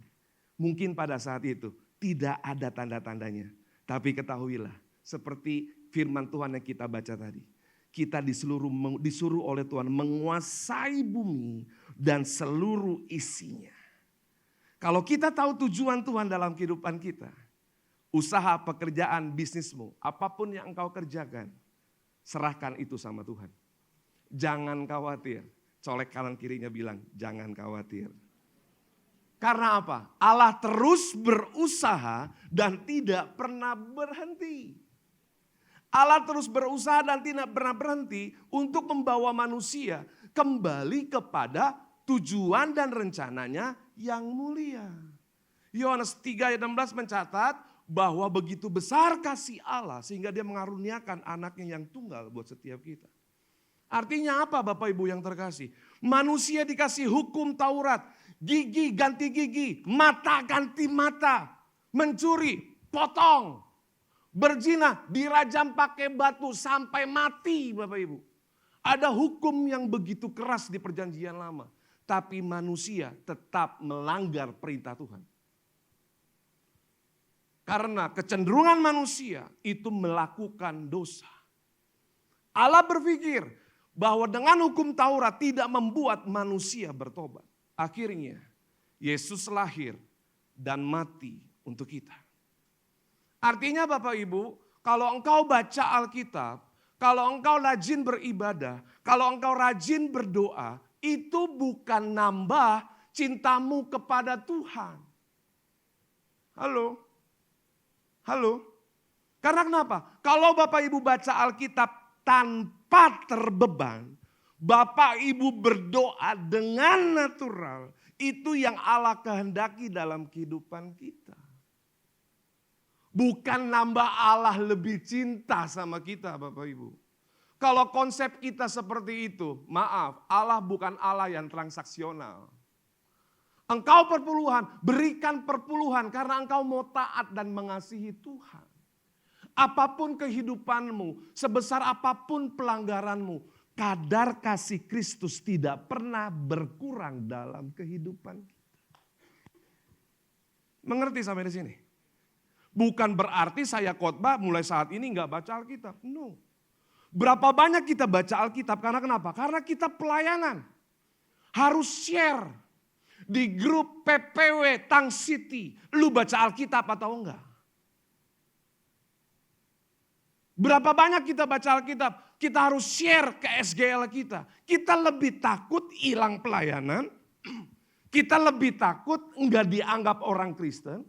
mungkin pada saat itu tidak ada tanda-tandanya. Tapi ketahuilah, seperti firman Tuhan yang kita baca tadi. kita disuruh oleh Tuhan menguasai bumi dan seluruh isinya. Kalau kita tahu tujuan Tuhan dalam kehidupan kita, usaha, pekerjaan, bisnismu, apapun yang engkau kerjakan, serahkan itu sama Tuhan. Jangan khawatir. Colek kanan kirinya bilang, jangan khawatir. Karena apa? Allah terus berusaha dan tidak pernah berhenti. Allah terus berusaha dan tidak pernah berhenti untuk membawa manusia kembali kepada tujuan dan rencananya yang mulia. Yohanes 3 ayat 16 mencatat bahwa begitu besar kasih Allah sehingga dia mengaruniakan anaknya yang tunggal buat setiap kita. Artinya apa Bapak Ibu yang terkasih? Manusia dikasih hukum Taurat, gigi ganti gigi, mata ganti mata, mencuri, potong. Berzina, dirajam pakai batu sampai mati Bapak Ibu. Ada hukum yang begitu keras di perjanjian lama. Tapi manusia tetap melanggar perintah Tuhan. Karena kecenderungan manusia itu melakukan dosa. Allah berpikir bahwa dengan hukum Taurat tidak membuat manusia bertobat. Akhirnya Yesus lahir dan mati untuk kita. Artinya Bapak Ibu, kalau engkau baca Alkitab, kalau engkau rajin beribadah, kalau engkau rajin berdoa, itu bukan nambah cintamu kepada Tuhan. Halo? Halo? Karena kenapa? Kalau Bapak Ibu baca Alkitab tanpa terbeban, Bapak Ibu berdoa dengan natural, itu yang Allah kehendaki dalam kehidupan kita. Bukan nambah Allah lebih cinta sama kita Bapak Ibu. Kalau konsep kita seperti itu, maaf, Allah bukan Allah yang transaksional. Engkau perpuluhan, berikan perpuluhan karena engkau mau taat dan mengasihi Tuhan. Apapun kehidupanmu, sebesar apapun pelanggaranmu, kadar kasih Kristus tidak pernah berkurang dalam kehidupan kita. Mengerti sampai di sini? Bukan berarti saya khotbah mulai saat ini nggak baca Alkitab. No. Berapa banyak kita baca Alkitab? Karena kenapa? Karena kita pelayanan. Harus share. Di grup PPW Tang City. Lu baca Alkitab atau enggak? Berapa banyak kita baca Alkitab? Kita harus share ke SGL kita. Kita lebih takut hilang pelayanan. Kita lebih takut enggak dianggap orang Kristen.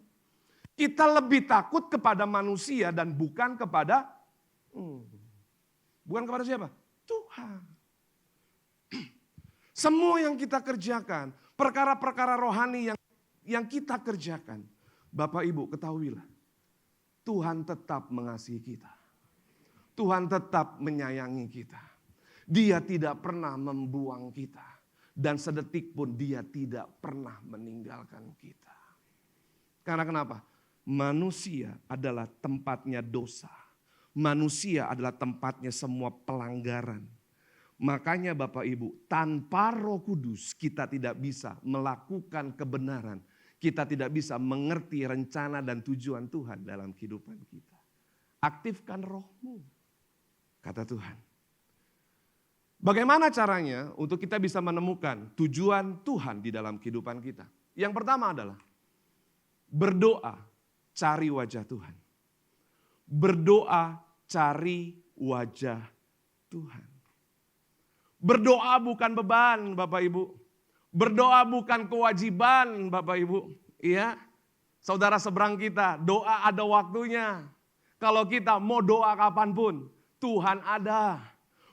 Kita lebih takut kepada manusia dan bukan kepada siapa? Tuhan. Semua yang kita kerjakan, perkara-perkara rohani yang kita kerjakan, Bapak Ibu ketahuilah, Tuhan tetap mengasihi kita. Tuhan tetap menyayangi kita. Dia tidak pernah membuang kita. Dan sedetik pun dia tidak pernah meninggalkan kita. Karena kenapa? Manusia adalah tempatnya dosa. Manusia adalah tempatnya semua pelanggaran. Makanya Bapak Ibu, tanpa Roh Kudus kita tidak bisa melakukan kebenaran. Kita tidak bisa mengerti rencana dan tujuan Tuhan dalam kehidupan kita. Aktifkan rohmu, kata Tuhan. Bagaimana caranya untuk kita bisa menemukan tujuan Tuhan di dalam kehidupan kita? Yang pertama adalah berdoa. Cari wajah Tuhan. Berdoa, cari wajah Tuhan. Berdoa bukan beban Bapak Ibu. Berdoa bukan kewajiban Bapak Ibu. Iya, saudara seberang kita, doa ada waktunya. Kalau kita mau doa kapanpun, Tuhan ada.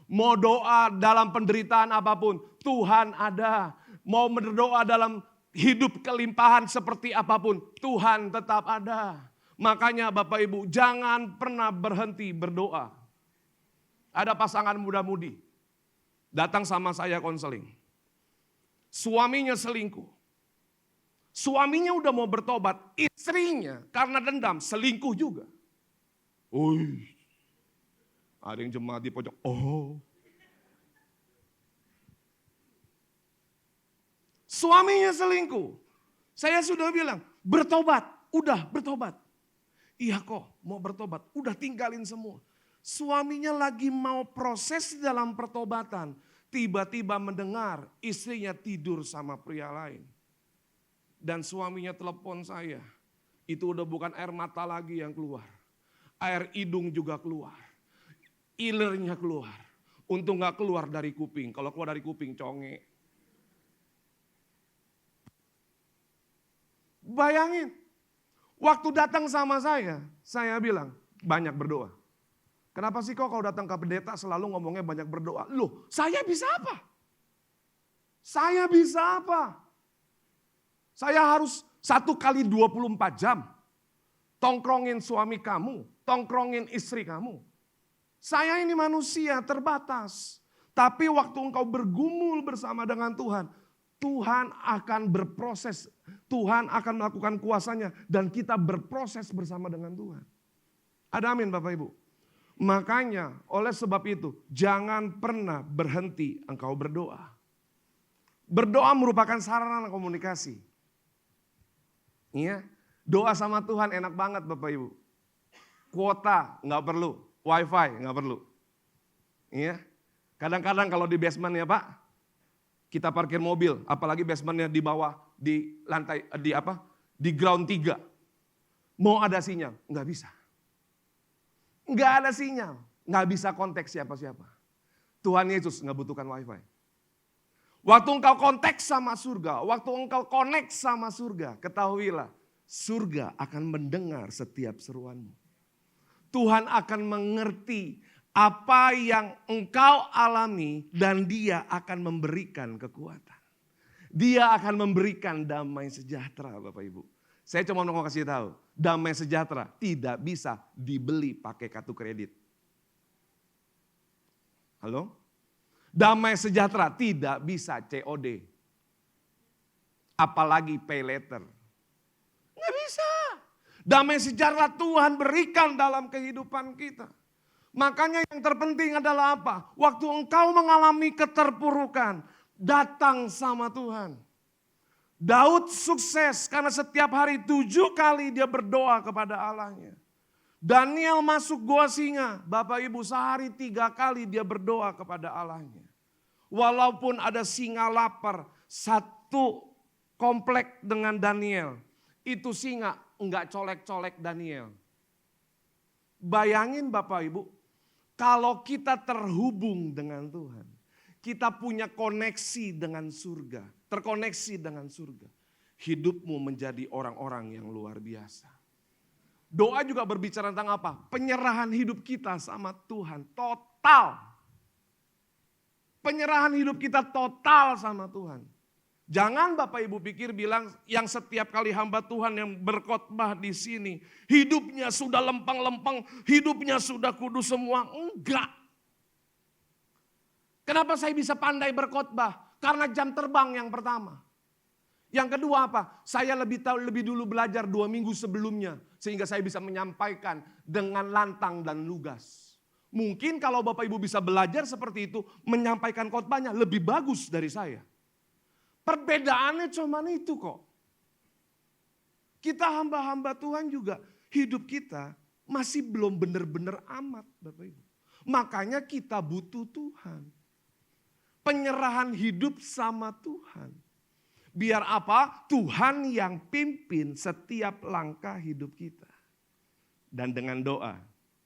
Mau doa dalam penderitaan apapun, Tuhan ada. Mau berdoa dalam hidup kelimpahan seperti apapun, Tuhan tetap ada. Makanya Bapak Ibu jangan pernah berhenti berdoa. Ada pasangan muda-mudi, datang sama saya konseling. Suaminya selingkuh. Suaminya udah mau bertobat, istrinya karena dendam selingkuh juga. Ada yang jemaat di pojok, Suaminya selingkuh. Saya sudah bilang, bertobat. Udah bertobat. Iya kok mau bertobat. Udah tinggalin semua. Suaminya lagi mau proses dalam pertobatan. Tiba-tiba mendengar istrinya tidur sama pria lain. Dan suaminya telepon saya. Itu udah bukan air mata lagi yang keluar. Air hidung juga keluar. Ilernya keluar. Untung gak keluar dari kuping. Kalau keluar dari kuping conge. Bayangin. Waktu datang sama saya bilang banyak berdoa. Kenapa sih kok kalau datang ke pendeta selalu ngomongnya banyak berdoa? Loh, saya bisa apa? Saya bisa apa? Saya harus 1 kali 24 jam. Tongkrongin suami kamu, tongkrongin istri kamu. Saya ini manusia terbatas. Tapi waktu engkau bergumul bersama dengan Tuhan, Tuhan akan berproses. Tuhan akan melakukan kuasanya dan kita berproses bersama dengan Tuhan. Ada amin Bapak Ibu? Makanya oleh sebab itu jangan pernah berhenti engkau berdoa. Berdoa merupakan sarana komunikasi. Iya, doa sama Tuhan enak banget Bapak Ibu. Kuota nggak perlu, wifi nggak perlu. Iya, kadang-kadang kalau di basement ya Pak, kita parkir mobil, apalagi basementnya di bawah, di lantai, di ground 3. Mau ada sinyal, nggak bisa. Nggak ada sinyal, nggak bisa kontak siapa-siapa. Tuhan Yesus nggak butuhkan wifi. Waktu engkau kontak sama surga, waktu engkau connect sama surga, ketahuilah surga akan mendengar setiap seruanmu. Tuhan akan mengerti apa yang engkau alami dan dia akan memberikan kekuatan. Dia akan memberikan damai sejahtera Bapak Ibu. Saya cuma mau kasih tahu, damai sejahtera tidak bisa dibeli pakai kartu kredit. Halo? Damai sejahtera tidak bisa COD. Apalagi pay later. Nggak bisa. Damai sejahtera Tuhan berikan dalam kehidupan kita. Makanya yang terpenting adalah apa? Waktu engkau mengalami keterpurukan, datang sama Tuhan. Daud sukses karena setiap hari 7 kali dia berdoa kepada Allahnya. Daniel masuk gua singa, Bapak Ibu sehari 3 kali dia berdoa kepada Allahnya. Walaupun ada singa lapar, satu komplek dengan Daniel, itu singa enggak colek-colek Daniel. Bayangin Bapak Ibu, kalau kita terhubung dengan Tuhan, kita punya koneksi dengan surga, terkoneksi dengan surga. Hidupmu menjadi orang-orang yang luar biasa. Doa juga berbicara tentang apa? Penyerahan hidup kita sama Tuhan, total. Penyerahan hidup kita total sama Tuhan. Jangan Bapak Ibu pikir bilang yang setiap kali hamba Tuhan yang berkhotbah di sini, hidupnya sudah lempeng-lempeng, hidupnya sudah kudus semua. Enggak. Kenapa saya bisa pandai berkhotbah? Karena jam terbang yang pertama. Yang kedua apa? Saya lebih dulu belajar 2 minggu sebelumnya. Sehingga saya bisa menyampaikan dengan lantang dan lugas. Mungkin kalau Bapak Ibu bisa belajar seperti itu, menyampaikan khotbahnya lebih bagus dari saya. Perbedaannya cuma itu kok. Kita hamba-hamba Tuhan juga, hidup kita masih belum benar-benar amat Bapak Ibu. Makanya kita butuh Tuhan. Penyerahan hidup sama Tuhan. Biar apa? Tuhan yang pimpin setiap langkah hidup kita. Dan dengan doa,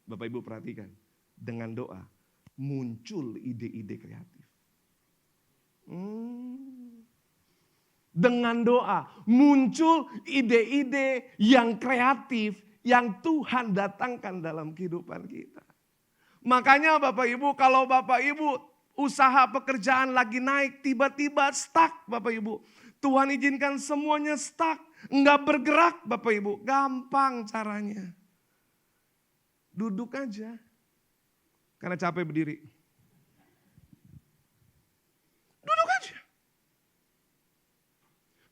Bapak Ibu perhatikan. Dengan doa muncul ide-ide kreatif. Dengan doa muncul ide-ide yang kreatif yang Tuhan datangkan dalam kehidupan kita. Makanya Bapak Ibu, kalau Bapak Ibu usaha pekerjaan lagi naik, tiba-tiba stuck Bapak Ibu. Tuhan izinkan semuanya stuck, enggak bergerak Bapak Ibu. Gampang caranya. Duduk aja. Karena capek berdiri. Duduk aja.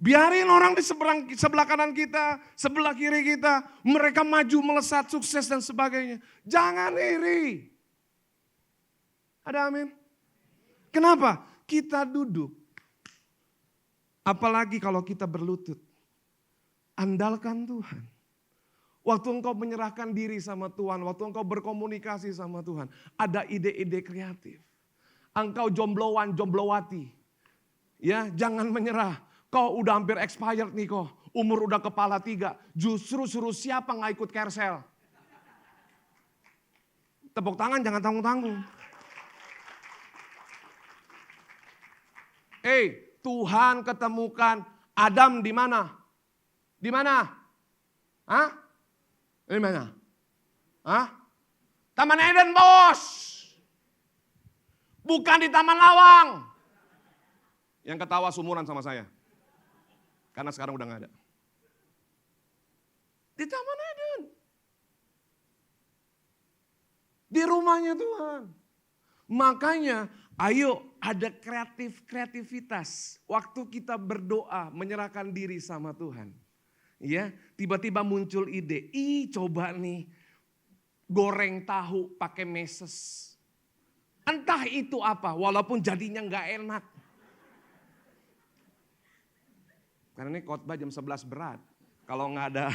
Biarin orang di sebelah kanan kita, sebelah kiri kita, mereka maju, melesat, sukses dan sebagainya. Jangan iri. Ada amin? Kenapa? Kita duduk. Apalagi kalau kita berlutut. Andalkan Tuhan. Waktu engkau menyerahkan diri sama Tuhan, waktu engkau berkomunikasi sama Tuhan, ada ide-ide kreatif. Engkau jombloan, jomblowati. Ya, jangan menyerah. Kau udah hampir expired nih kok. Umur udah kepala 3. Justru suruh siapa nggak ikut carousel. Tepuk tangan jangan tanggung-tanggung. Tuhan ketemukan Adam di mana? Di mana? Hah? Di mana? Hah? Taman Eden, bos. Bukan di Taman Lawang. Yang ketawa sumuran sama saya. Karena sekarang udah gak ada. Di Taman Eden. Di rumahnya Tuhan. Makanya ayo ada kreativitas. Waktu kita berdoa menyerahkan diri sama Tuhan. Ya, tiba-tiba muncul ide. Coba nih goreng tahu pakai meses. Entah itu apa, walaupun jadinya nggak enak. Karena ini khotbah jam 11 berat. Kalau nggak ada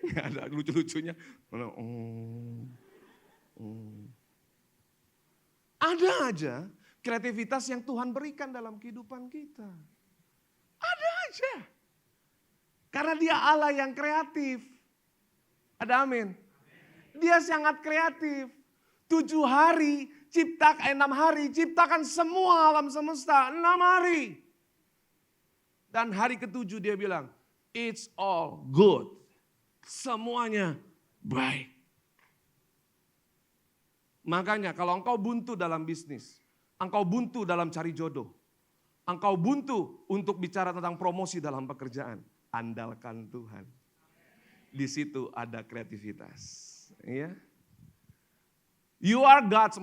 nggak ada lucu-lucunya. Ada aja kreativitas yang Tuhan berikan dalam kehidupan kita. Ada aja. Karena dia Allah yang kreatif. Ada amin. Dia sangat kreatif. 7 hari, 6 hari, ciptakan semua alam semesta. 6 hari. Dan hari ke-7 dia bilang, it's all good. Semuanya baik. Makanya kalau engkau buntu dalam bisnis, engkau buntu dalam cari jodoh, engkau buntu untuk bicara tentang promosi dalam pekerjaan, andalkan Tuhan. Di situ ada kreativitas. Ya. You are God's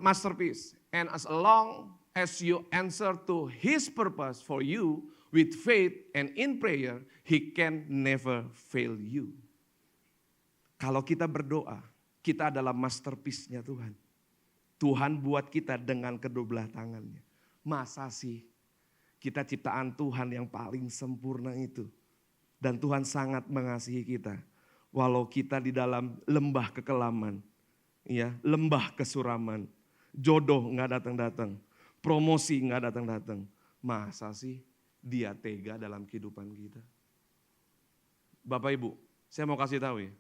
masterpiece. And as long as you answer to His purpose for you with faith and in prayer, He can never fail you. Kalau kita berdoa, kita adalah masterpiece-nya Tuhan. Tuhan buat kita dengan kedua belah tangannya. Masa sih kita ciptaan Tuhan yang paling sempurna itu. Dan Tuhan sangat mengasihi kita. Walau kita di dalam lembah kekelaman. Ya, lembah kesuraman. Jodoh gak datang-datang. Promosi gak datang-datang. Masa sih dia tega dalam kehidupan kita? Bapak Ibu, saya mau kasih tahu ya.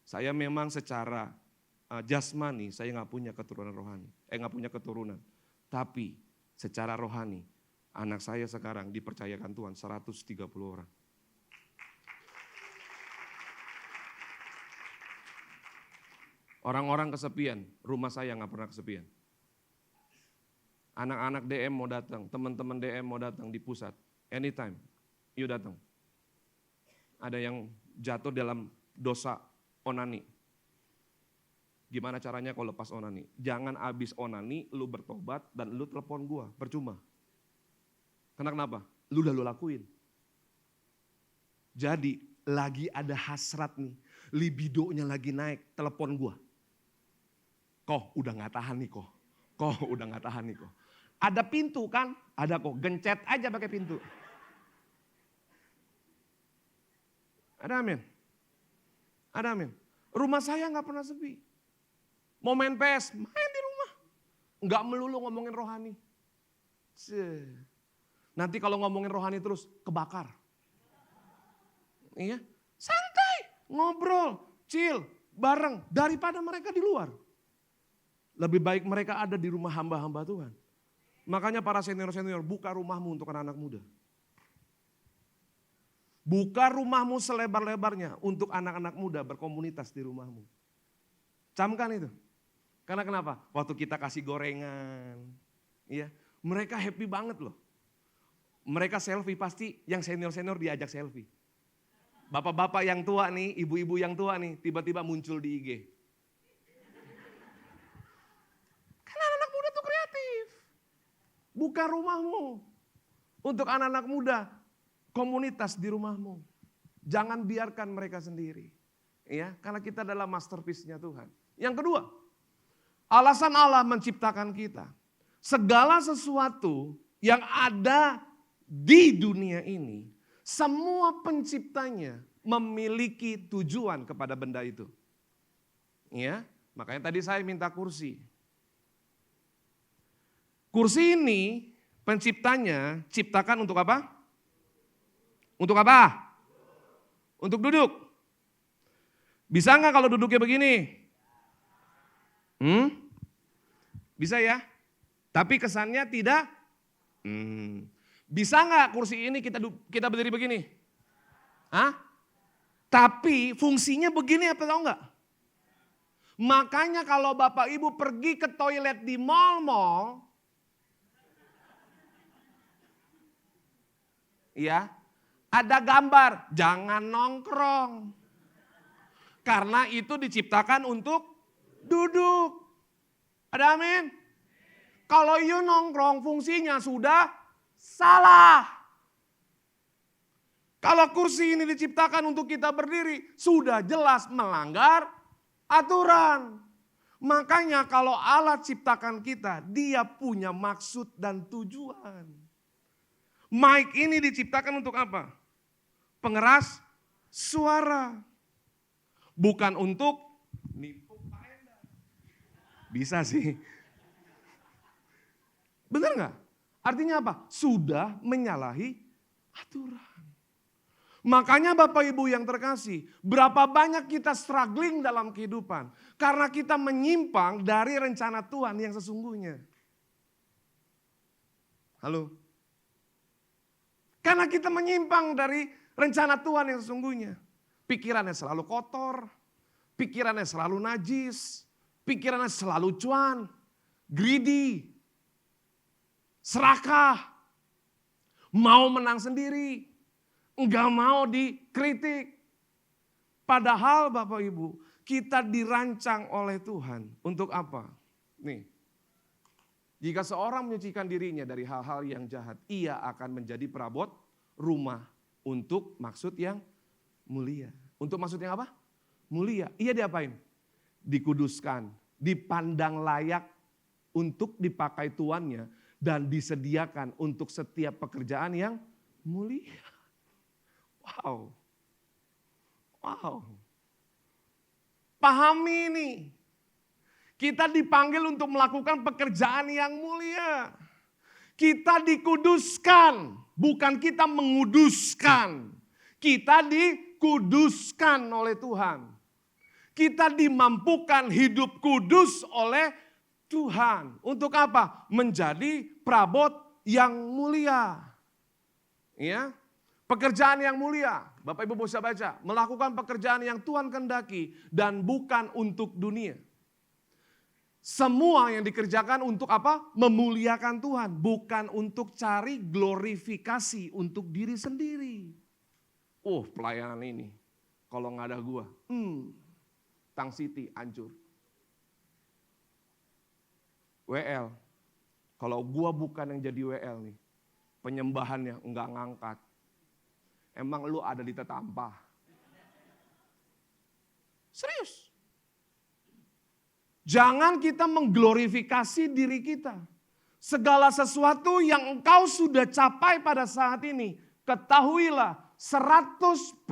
Saya memang secara jasmani saya gak punya keturunan rohani. Gak punya keturunan. Tapi secara rohani anak saya sekarang dipercayakan Tuhan 130 orang. Orang-orang kesepian, rumah saya gak pernah kesepian. Anak-anak DM mau datang, teman-teman DM mau datang di pusat. Anytime, yuk datang. Ada yang jatuh dalam dosa onani. Gimana caranya kalau lepas onani? Jangan abis onani, lu bertobat dan lu telepon gua, percuma. Kenapa? Lu udah lu lakuin. Jadi lagi ada hasrat nih, libidonya lagi naik, telepon gua. Kok udah gak tahan nih kok. Kok udah gak tahan nih kok. Ada pintu kan? Ada kok, gencet aja pakai pintu. Ada amin. Ada amin. Rumah saya gak pernah sepi. Mau main PS, main di rumah. Gak melulu ngomongin rohani. Nanti kalau ngomongin rohani terus, kebakar. Iya, santai, ngobrol, chill, bareng. Daripada mereka di luar. Lebih baik mereka ada di rumah hamba-hamba Tuhan. Makanya para senior-senior, buka rumahmu untuk anak-anak muda. Buka rumahmu selebar-lebarnya untuk anak-anak muda berkomunitas di rumahmu. Camkan itu. Karena kenapa? Waktu kita kasih gorengan, ya, mereka happy banget loh. Mereka selfie pasti yang senior-senior diajak selfie. Bapak-bapak yang tua nih, ibu-ibu yang tua nih, tiba-tiba muncul di IG. Karena anak muda tuh kreatif. Buka rumahmu untuk anak-anak muda, komunitas di rumahmu. Jangan biarkan mereka sendiri. Ya, karena kita adalah masterpiece-nya Tuhan. Yang kedua, alasan Allah menciptakan kita. Segala sesuatu yang ada di dunia ini, Semua penciptanya memiliki tujuan kepada benda itu. Ya, makanya tadi saya minta kursi. Kursi ini penciptanya ciptakan untuk apa? Untuk apa? Untuk duduk. Bisa nggak kalau duduknya begini? Bisa ya? Tapi kesannya tidak? Bisa nggak kursi ini kita berdiri begini? Hah? Tapi fungsinya begini apa tahu nggak? Makanya kalau Bapak Ibu pergi ke toilet di mall-mall, ya, ada gambar, jangan nongkrong. Karena itu diciptakan untuk duduk. Ada amin? Kalau you nongkrong fungsinya sudah salah. Kalau kursi ini diciptakan untuk kita berdiri, sudah jelas melanggar aturan. Makanya kalau Allah ciptakan kita, dia punya maksud dan tujuan. Mic ini diciptakan untuk apa? Pengeras suara. Bukan untuk nipu Pak Endar. Bisa sih. Benar nggak? Artinya apa? Sudah menyalahi aturan. Makanya Bapak Ibu yang terkasih, berapa banyak kita struggling dalam kehidupan. Karena kita menyimpang dari rencana Tuhan yang sesungguhnya. Halo? Karena kita menyimpang dari rencana Tuhan yang sesungguhnya. Pikirannya selalu kotor, pikirannya selalu najis, pikirannya selalu cuan, greedy, serakah, mau menang sendiri, enggak mau dikritik. Padahal Bapak Ibu, kita dirancang oleh Tuhan untuk apa? Nih, jika seorang menyucikan dirinya dari hal-hal yang jahat, ia akan menjadi perabot rumah untuk maksud yang mulia. Untuk maksud yang apa? Mulia. Ia diapain? Dikuduskan, dipandang layak untuk dipakai tuannya, dan disediakan untuk setiap pekerjaan yang mulia. Wow. Wow. Pahami ini. Kita dipanggil untuk melakukan pekerjaan yang mulia. Kita dikuduskan, bukan kita menguduskan. Kita dikuduskan oleh Tuhan. Kita dimampukan hidup kudus oleh Tuhan. Untuk apa? Menjadi perabot yang mulia. Ya. Pekerjaan yang mulia, Bapak Ibu bisa baca, melakukan pekerjaan yang Tuhan kehendaki dan bukan untuk dunia. Semua yang dikerjakan untuk apa? Memuliakan Tuhan, bukan untuk cari glorifikasi untuk diri sendiri. Oh, pelayanan ini kalau nggak ada gua, Tang City hancur. WL, kalau gua bukan yang jadi WL nih, penyembahannya enggak ngangkat. Emang lu ada di Tetampah? Serius. Jangan kita mengglorifikasi diri kita. Segala sesuatu yang engkau sudah capai pada saat ini, ketahuilah 100%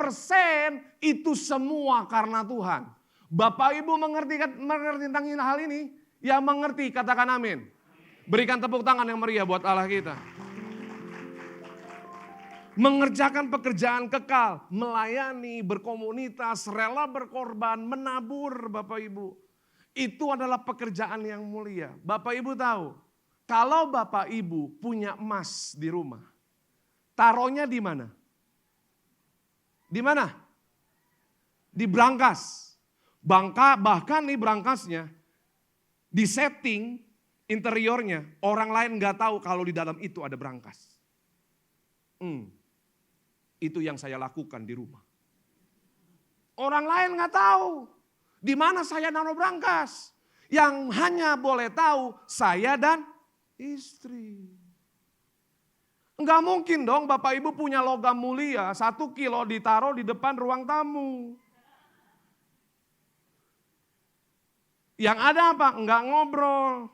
itu semua karena Tuhan. Bapak Ibu mengerti tentang hal ini? Yang mengerti katakan amin. Berikan tepuk tangan yang meriah buat Allah kita. Mengerjakan pekerjaan kekal, melayani, berkomunitas, rela berkorban, menabur Bapak Ibu. Itu adalah pekerjaan yang mulia. Bapak Ibu tahu, kalau Bapak Ibu punya emas di rumah, taruhnya di mana? Di mana? Di brankas. Bahkan nih brankasnya, di setting interiornya, orang lain nggak tahu kalau di dalam itu ada brankas. Itu yang saya lakukan di rumah. Orang lain nggak tahu di mana saya naruh brankas. Yang hanya boleh tahu saya dan istri. Enggak mungkin dong Bapak Ibu punya logam mulia 1 kilo ditaruh di depan ruang tamu. Yang ada apa? Enggak ngobrol.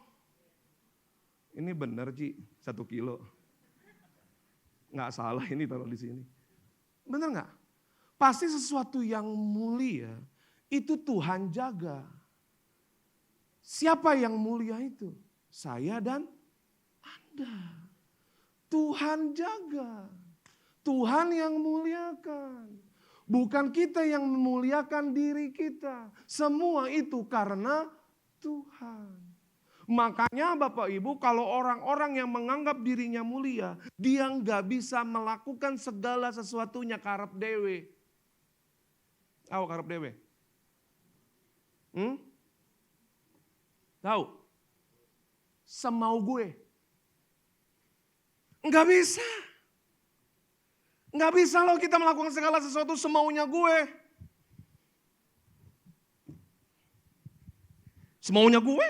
Ini benar Ci, 1 kilo. Enggak salah ini taruh di sini. Bener nggak? Pasti sesuatu yang mulia itu Tuhan jaga. Siapa yang mulia itu? Saya dan Anda. Tuhan jaga. Tuhan yang muliakan. Bukan kita yang memuliakan diri kita. Semua itu karena Tuhan. Makanya Bapak Ibu, kalau orang-orang yang menganggap dirinya mulia, dia nggak bisa melakukan segala sesuatunya karep dewe. Tahu karep dewe? Tahu? Semau gue. Nggak bisa. Nggak bisa loh kita melakukan segala sesuatu semaunya gue. Semaunya gue.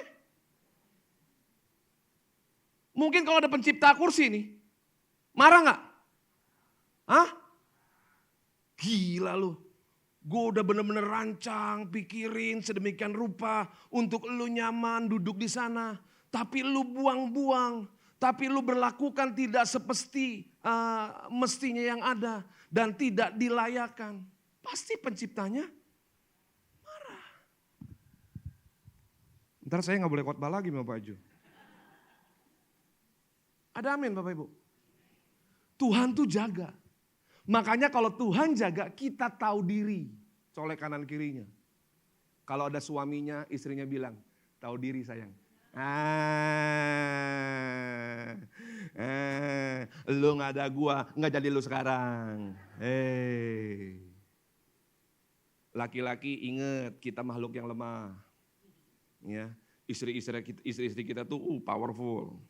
Mungkin kalau ada pencipta kursi nih, marah nggak? Hah? Gila lu. Gue udah bener-bener rancang, pikirin sedemikian rupa untuk lu nyaman duduk di sana. Tapi lu buang-buang. Tapi lu berlakukan tidak mestinya yang ada. Dan tidak dilayakan. Pasti penciptanya marah. Ntar saya gak boleh khotbah lagi sama Pak Jo. Ada amin Bapak Ibu. Tuhan tuh jaga. Makanya kalau Tuhan jaga, kita tahu diri. Colek kanan kirinya. Kalau ada suaminya, istrinya bilang, tahu diri sayang. Lu gak ada gua, gak jadi lu sekarang. Laki-laki inget, kita makhluk yang lemah. Ya, istri-istri kita tuh powerful.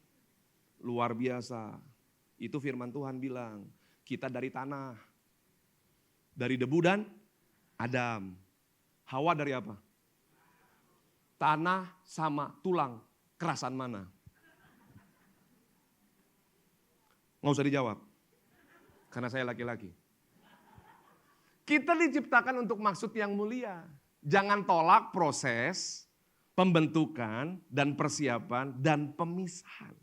Luar biasa. Itu firman Tuhan bilang. Kita dari tanah, dari debu dan Adam. Hawa dari apa? Tanah sama tulang, kerasan mana? Nggak usah dijawab, karena saya laki-laki. Kita diciptakan untuk maksud yang mulia. Jangan tolak proses pembentukan dan persiapan dan pemisahan.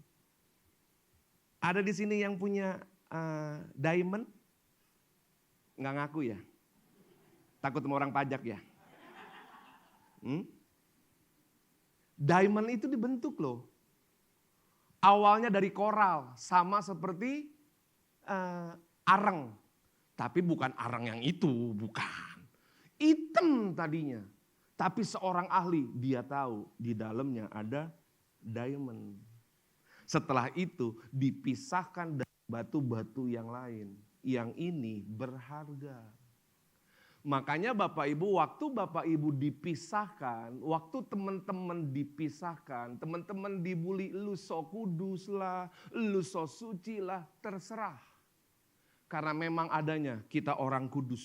Ada di sini yang punya diamond? Nggak ngaku ya? Takut sama orang pajak ya? Diamond itu dibentuk loh. Awalnya dari koral, sama seperti areng. Tapi bukan areng yang itu, bukan. Hitam tadinya. Tapi seorang ahli, dia tahu di dalamnya ada diamond. Setelah itu dipisahkan dari batu-batu yang lain. Yang ini berharga. Makanya Bapak Ibu, waktu Bapak Ibu dipisahkan, waktu teman-teman dipisahkan, teman-teman dibully, lu so kudus lah, lu so suci lah, terserah. Karena memang adanya kita orang kudus,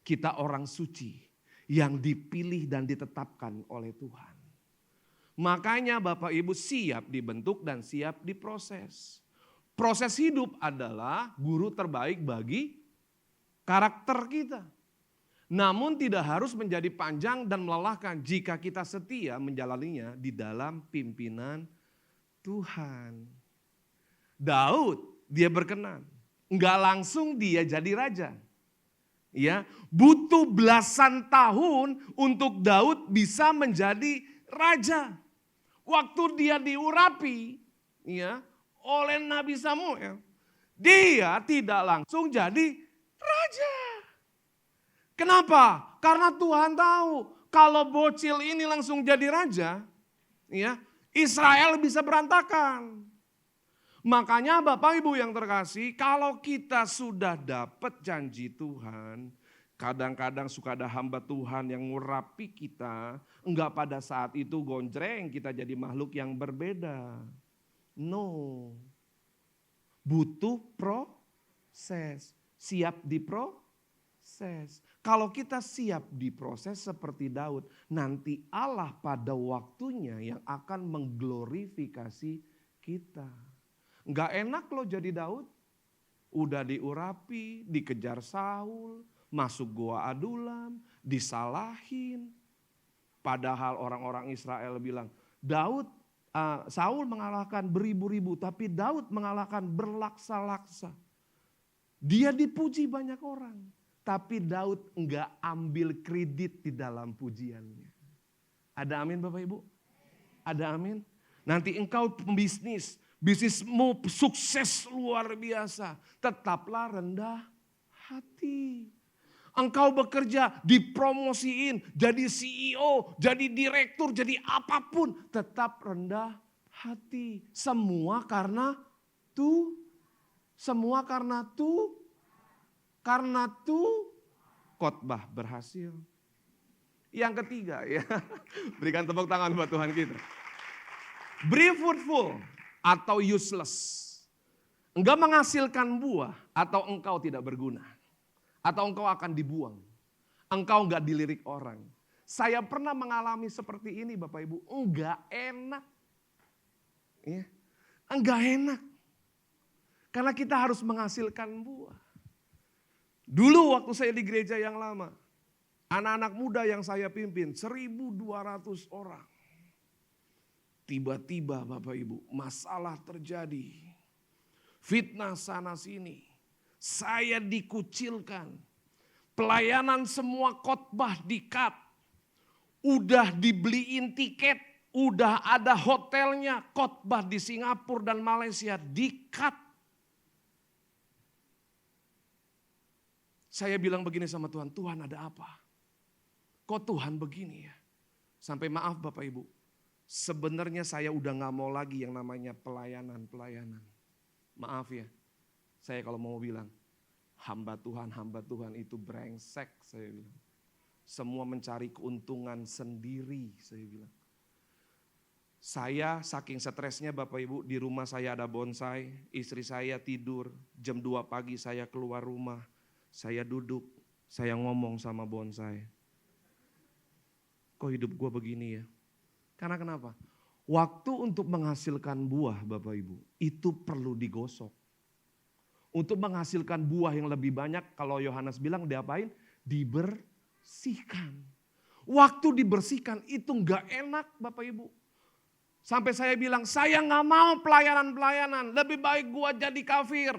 kita orang suci, yang dipilih dan ditetapkan oleh Tuhan. Makanya Bapak Ibu siap dibentuk dan siap diproses. Proses hidup adalah guru terbaik bagi karakter kita. Namun tidak harus menjadi panjang dan melelahkan jika kita setia menjalaninya di dalam pimpinan Tuhan. Daud dia berkenan, enggak langsung dia jadi raja. Ya, butuh belasan tahun untuk Daud bisa menjadi raja. Waktu dia diurapi ya oleh Nabi Samuel, dia tidak langsung jadi raja. Kenapa? Karena Tuhan tahu kalau bocil ini langsung jadi raja, ya Israel bisa berantakan. Makanya Bapak Ibu yang terkasih, kalau kita sudah dapat janji Tuhan, kadang-kadang suka ada hamba Tuhan yang ngurapi kita, enggak pada saat itu gonjreng kita jadi makhluk yang berbeda. No. Butuh proses, siap diproses. Kalau kita siap diproses seperti Daud, nanti Allah pada waktunya yang akan mengglorifikasi kita. Enggak enak loh jadi Daud. Udah diurapi, dikejar Saul, masuk gua Adulam, disalahin. Padahal orang-orang Israel bilang, Saul mengalahkan beribu-ribu, tapi Daud mengalahkan berlaksa-laksa. Dia dipuji banyak orang. Tapi Daud enggak ambil kredit di dalam pujiannya. Ada amin Bapak Ibu? Ada amin? Nanti engkau pembisnis, bisnismu sukses luar biasa. Tetaplah rendah hati. Engkau bekerja, dipromosiin, jadi CEO, jadi direktur, jadi apapun. Tetap rendah hati. Semua karena karena khotbah berhasil. Yang ketiga ya, berikan tepuk tangan buat Tuhan kita. Be fruitful atau useless. Enggak menghasilkan buah atau engkau tidak berguna. Atau engkau akan dibuang. Engkau enggak dilirik orang. Saya pernah mengalami seperti ini Bapak Ibu. Enggak enak. Ya. Enggak enak. Karena kita harus menghasilkan buah. Dulu waktu saya di gereja yang lama, anak-anak muda yang saya pimpin 1.200 orang. Tiba-tiba Bapak Ibu, masalah terjadi. Fitnah sana sini. Saya dikucilkan. Pelayanan semua khotbah di-cut. Udah dibeliin tiket, udah ada hotelnya, khotbah di Singapura dan Malaysia di-cut. Saya bilang begini sama Tuhan, Tuhan ada apa? Kok Tuhan begini ya? Sampai maaf Bapak Ibu, sebenarnya saya udah gak mau lagi yang namanya pelayanan. Maaf ya, saya kalau mau bilang, hamba Tuhan itu brengsek saya bilang. Semua mencari keuntungan sendiri saya bilang. Saya saking stresnya Bapak Ibu, di rumah saya ada bonsai, istri saya tidur, jam 2 pagi saya keluar rumah. Saya duduk, saya ngomong sama bonsai. Kok hidup gue begini ya? Karena kenapa? Waktu untuk menghasilkan buah Bapak Ibu, itu perlu digosok. Untuk menghasilkan buah yang lebih banyak, kalau Yohanes bilang diapain? Dibersihkan. Waktu dibersihkan itu gak enak Bapak Ibu. Sampai saya bilang, saya gak mau pelayanan, lebih baik gue jadi kafir.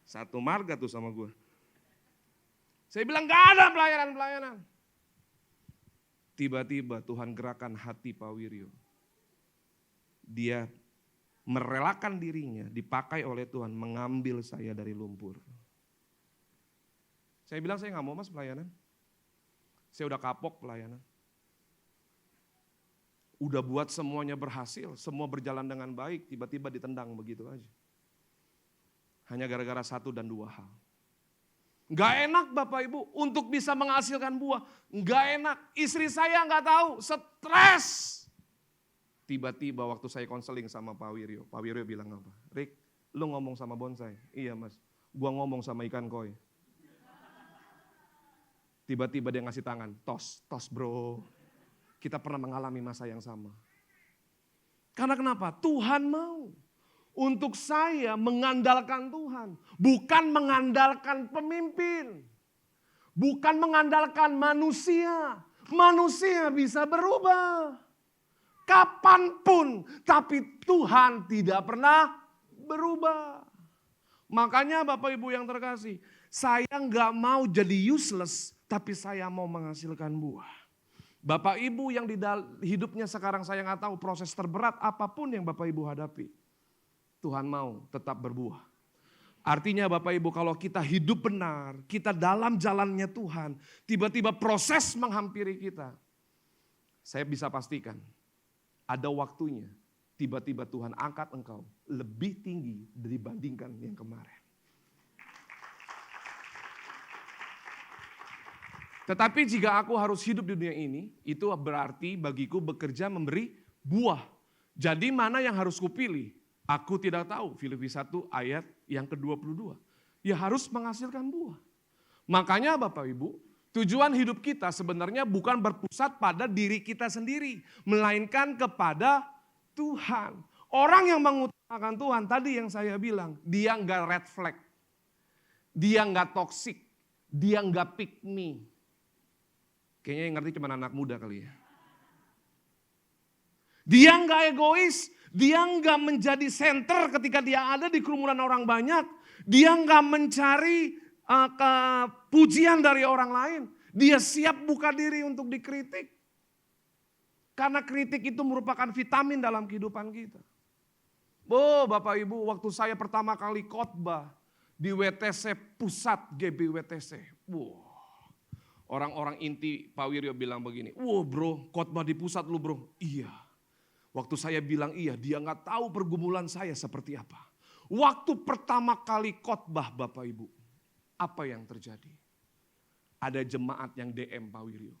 Satu marga tuh sama gue. Saya bilang gak ada pelayanan. Tiba-tiba Tuhan gerakan hati Pak Wiryo. Dia merelakan dirinya, dipakai oleh Tuhan, mengambil saya dari lumpur. Saya bilang saya gak mau mas pelayanan. Saya udah kapok pelayanan. Udah buat semuanya berhasil, semua berjalan dengan baik, tiba-tiba ditendang begitu aja. Hanya gara-gara 1 dan 2 hal. Gak enak Bapak Ibu untuk bisa menghasilkan buah. Gak enak, istri saya gak tahu, stres. Tiba-tiba waktu saya konseling sama Pak Wiryo bilang apa? Rick, lu ngomong sama bonsai? Iya mas, gua ngomong sama ikan koi. Tiba-tiba dia ngasih tangan, tos bro. Kita pernah mengalami masa yang sama. Karena kenapa? Tuhan mau. Untuk saya mengandalkan Tuhan, bukan mengandalkan pemimpin, bukan mengandalkan manusia. Manusia bisa berubah kapanpun, tapi Tuhan tidak pernah berubah. Makanya Bapak Ibu yang terkasih, saya nggak mau jadi useless, tapi saya mau menghasilkan buah. Bapak Ibu yang di hidupnya sekarang saya nggak tahu proses terberat apapun yang Bapak Ibu hadapi. Tuhan mau tetap berbuah. Artinya Bapak Ibu kalau kita hidup benar, kita dalam jalannya Tuhan, tiba-tiba proses menghampiri kita. Saya bisa pastikan, ada waktunya tiba-tiba Tuhan angkat engkau lebih tinggi dibandingkan yang kemarin. Tetapi jika aku harus hidup di dunia ini, itu berarti bagiku bekerja memberi buah. Jadi mana yang harus kupilih? Aku tidak tahu, Filipi 1 ayat yang ke-22. Ya harus menghasilkan buah. Makanya Bapak Ibu, tujuan hidup kita sebenarnya bukan berpusat pada diri kita sendiri. Melainkan kepada Tuhan. Orang yang mengutamakan Tuhan, tadi yang saya bilang, dia enggak red flag. Dia enggak toksik. Dia enggak pick me. Kayaknya yang ngerti cuma anak muda kali ya. Dia enggak egois. Dia enggak menjadi center ketika dia ada di kerumunan orang banyak. Dia nggak mencari pujian dari orang lain. Dia siap buka diri untuk dikritik. Karena kritik itu merupakan vitamin dalam kehidupan kita. Bapak Ibu, waktu saya pertama kali khotbah di WTC Pusat GBWTC. Orang-orang inti Pak Wiryo bilang begini, bro, khotbah di pusat lu bro. Iya. Waktu saya bilang iya, dia nggak tahu pergumulan saya seperti apa. Waktu pertama kali khotbah Bapak Ibu, apa yang terjadi? Ada jemaat yang DM Pak Wiryo.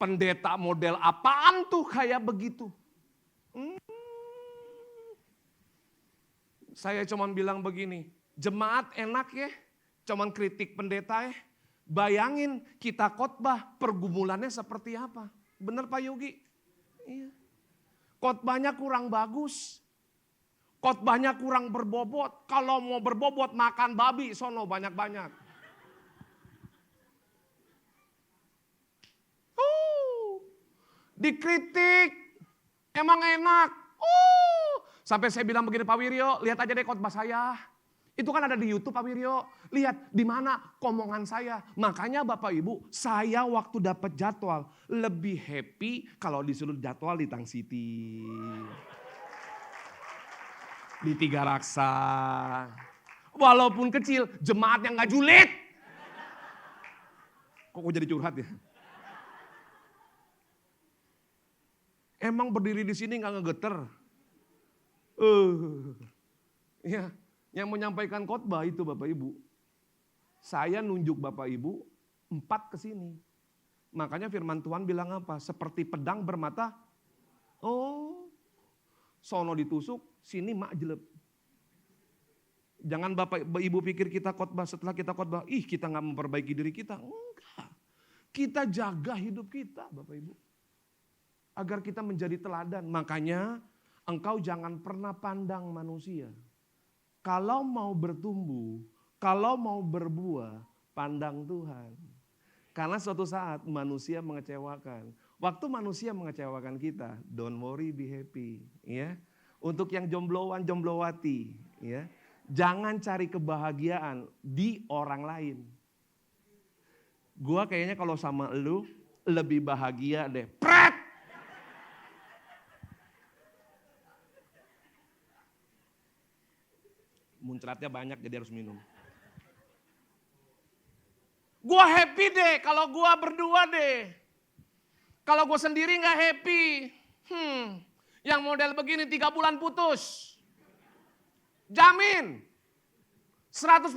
Pendeta model apaan tuh kayak begitu? Saya cuman bilang begini, jemaat enak ya, cuman kritik pendeta ya. Bayangin kita khotbah pergumulannya seperti apa. Bener Pak Yogi? Iya. Khotbahnya kurang bagus. Khotbahnya kurang berbobot. Kalau mau berbobot makan babi sono banyak-banyak. Dikritik. Emang enak. Sampai saya bilang begini Pak Wiryo, lihat aja deh khotbah saya. Itu kan ada di YouTube Pak Wiryo. Lihat di mana komongan saya. Makanya Bapak Ibu, saya waktu dapat jadwal lebih happy kalau disuruh jadwal di Tang City. Di Tiga Raksa. Walaupun kecil, jemaat yang gak julid. Kok jadi curhat ya? Emang berdiri di sini gak ngegeter? Ya. Yang menyampaikan khotbah itu Bapak Ibu. Saya nunjuk Bapak Ibu 4 ke sini. Makanya firman Tuhan bilang apa? Seperti pedang bermata. Sono ditusuk, sini mak jelek. Jangan Bapak Ibu pikir kita khotbah setelah kita khotbah, kita nggak memperbaiki diri kita. Enggak. Kita jaga hidup kita Bapak Ibu. Agar kita menjadi teladan. Makanya engkau jangan pernah pandang manusia. Kalau mau bertumbuh, kalau mau berbuah, pandang Tuhan. Karena suatu saat manusia mengecewakan. Waktu manusia mengecewakan kita, don't worry, be happy. Ya. Untuk yang jombloan, jomblowati. Ya. Jangan cari kebahagiaan di orang lain. Gua kayaknya kalau sama lu lebih bahagia deh. Pret! Muncratnya banyak jadi harus minum. Gua happy deh kalau gua berdua deh. Kalau gua sendiri gak happy. Yang model begini 3 bulan putus. Jamin. 100%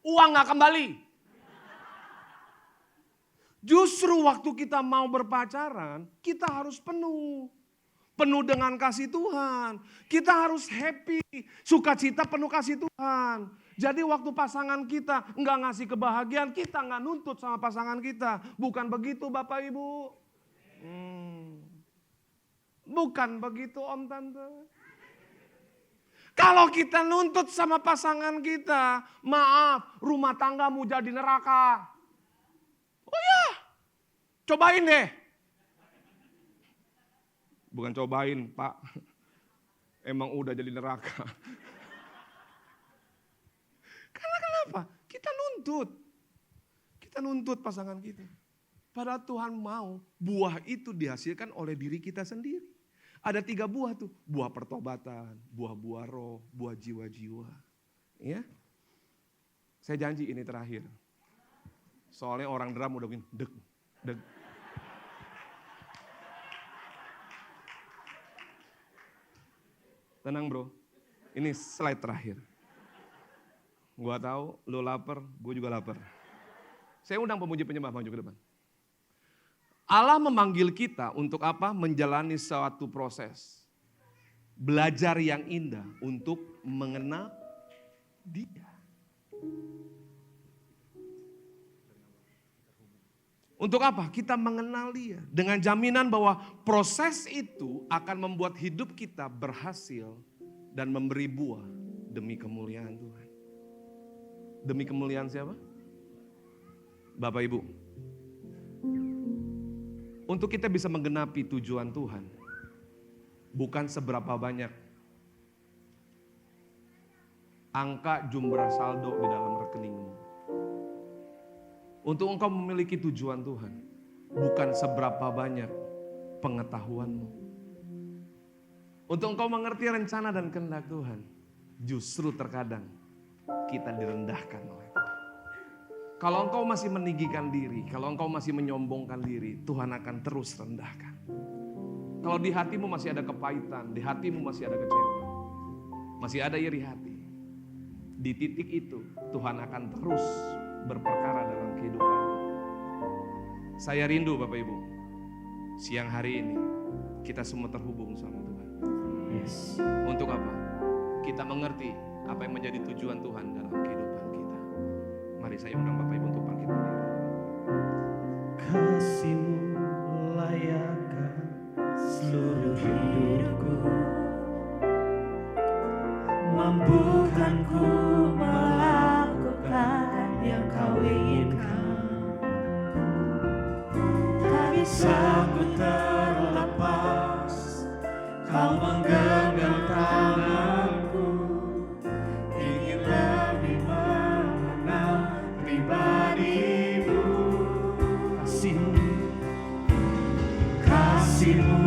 uang gak kembali. Justru waktu kita mau berpacaran, kita harus penuh. Penuh dengan kasih Tuhan. Kita harus happy. Sukacita penuh kasih Tuhan. Jadi waktu pasangan kita nggak ngasih kebahagiaan, kita nggak nuntut sama pasangan kita. Bukan begitu Bapak Ibu. Bukan begitu Om Tante. Kalau kita nuntut sama pasangan kita, maaf, rumah tanggamu jadi neraka. Oh ya, cobain deh. Bukan cobain Pak, emang udah jadi neraka. Karena kenapa? Kita nuntut pasangan kita. Padahal Tuhan mau buah itu dihasilkan oleh diri kita sendiri. Ada 3 buah tuh, buah pertobatan, buah-buah roh, buah jiwa-jiwa. Ya, saya janji ini terakhir. Soalnya orang drum udah begini, deg. Tenang bro, ini slide terakhir. Gua tahu lu lapar, gue juga lapar. Saya undang pemuji penyembah maju ke depan. Allah memanggil kita untuk apa? Menjalani suatu proses. Belajar yang indah untuk mengenal Dia. Untuk apa? Kita mengenal Dia. Dengan jaminan bahwa proses itu akan membuat hidup kita berhasil dan memberi buah demi kemuliaan Tuhan. Demi kemuliaan siapa? Bapak Ibu. Untuk kita bisa menggenapi tujuan Tuhan, bukan seberapa banyak angka jumlah saldo di dalam rekeningmu. Untuk engkau memiliki tujuan Tuhan, bukan seberapa banyak pengetahuanmu. Untuk engkau mengerti rencana dan kehendak Tuhan, justru terkadang kita direndahkan oleh Tuhan. Kalau engkau masih meninggikan diri, kalau engkau masih menyombongkan diri, Tuhan akan terus rendahkan. Kalau di hatimu masih ada kepahitan, di hatimu masih ada kecewa, masih ada iri hati, di titik itu Tuhan akan terus berperkara dalam kehidupanmu. Saya rindu Bapak Ibu, siang hari ini kita semua terhubung sama Tuhan. Yes. Untuk apa? Kita mengerti apa yang menjadi tujuan Tuhan dalam kehidupan kita. Mari saya undang Bapak Ibu untuk bangkit berdiri. Kasih-Mu layakkan seluruh hidupku, mampukan ku melakukan yang Kau inginkan. Tak bisa ku terlepas, Kau menggenggam tanganku, ingin lebih mengenal pribadi-Mu. Kasih-Mu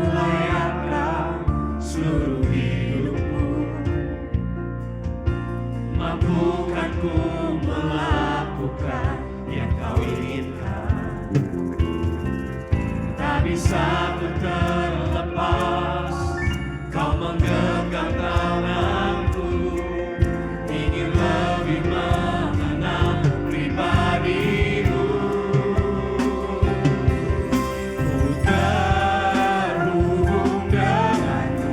layakkan seluruh hidupku, mampukan ku melakukan yang Kau inginkan. Tak bisa ku terlepas, Kau menggenggam tanganku, ingin lebih mengenal pribadi-Mu. Ku terhubung denganmu,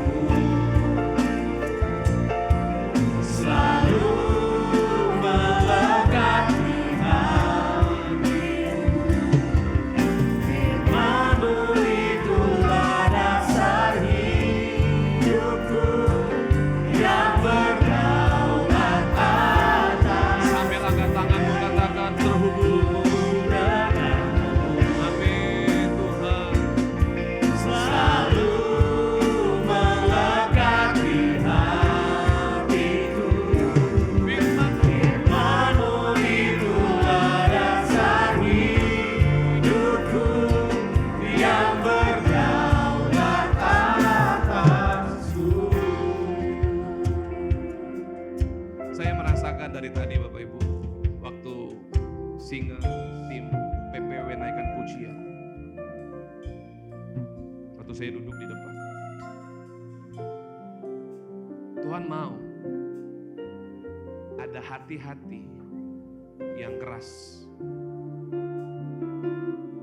selalu melekat di hatiku. Firman-Mu itulah dasar hidupku, yang berdaulat atas. Sambil angkat tanganmu katakan terhubung Denganmu Amin Tuhan. selalu melekat di hatiku. Firman-Mu itulah dasar hidupku, yang berdaulat atasku. Saya merasakan dari tadi Bapak Ibu, waktu singa tim PPW naikkan pujian, waktu saya duduk di depan, Tuhan mau ada hati-hati yang keras.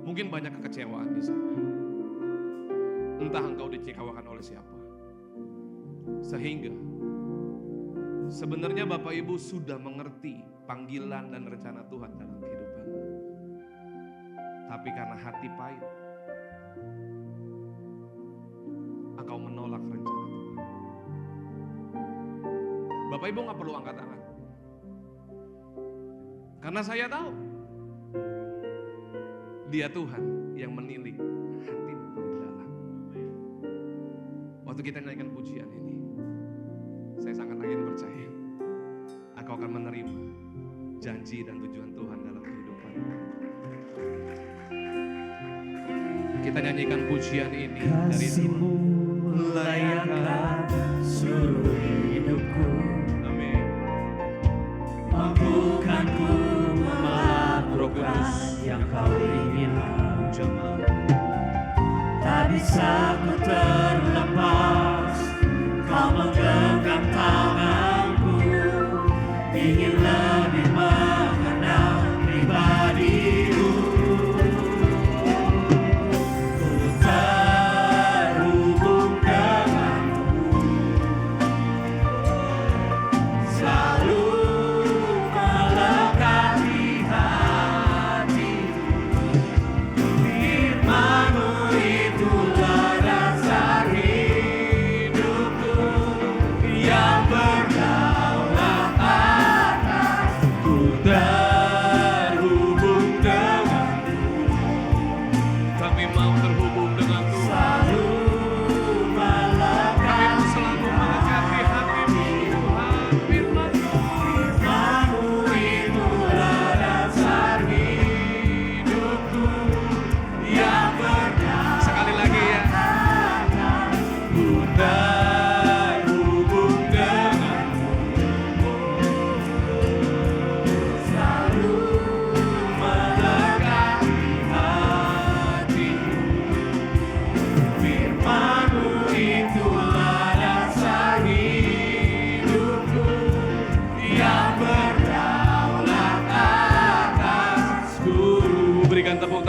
Mungkin banyak kekecewaan di sana. Entah engkau dikecewakan oleh siapa. Sehingga sebenarnya Bapak Ibu sudah mengerti panggilan dan rencana Tuhan dalam kehidupanmu. Tapi karena hati pahit, engkau menolak rencana Tuhan. Bapak Ibu gak perlu angkat tangan. Karena saya tahu Dia Tuhan yang menilik hatimu paling dalam. Waktu kita naikkan pujian ini, saya sangat yakin percaya engkau akan menerima janji dan tujuan Tuhan dalam kehidupanmu. Kita nyanyikan pujian ini dari Kasih-Mu layakkan seluruh hidupku, Amin. mampukan ku melakukan yang Kau inginkan. Tak bisa ku terlepas, Kau menggenggam tanganku, ingin lebih mengenal pribadi-Mu. Ku terhubung denganmu, selalu melekat di hatiku. Firman-Mu itulah dasar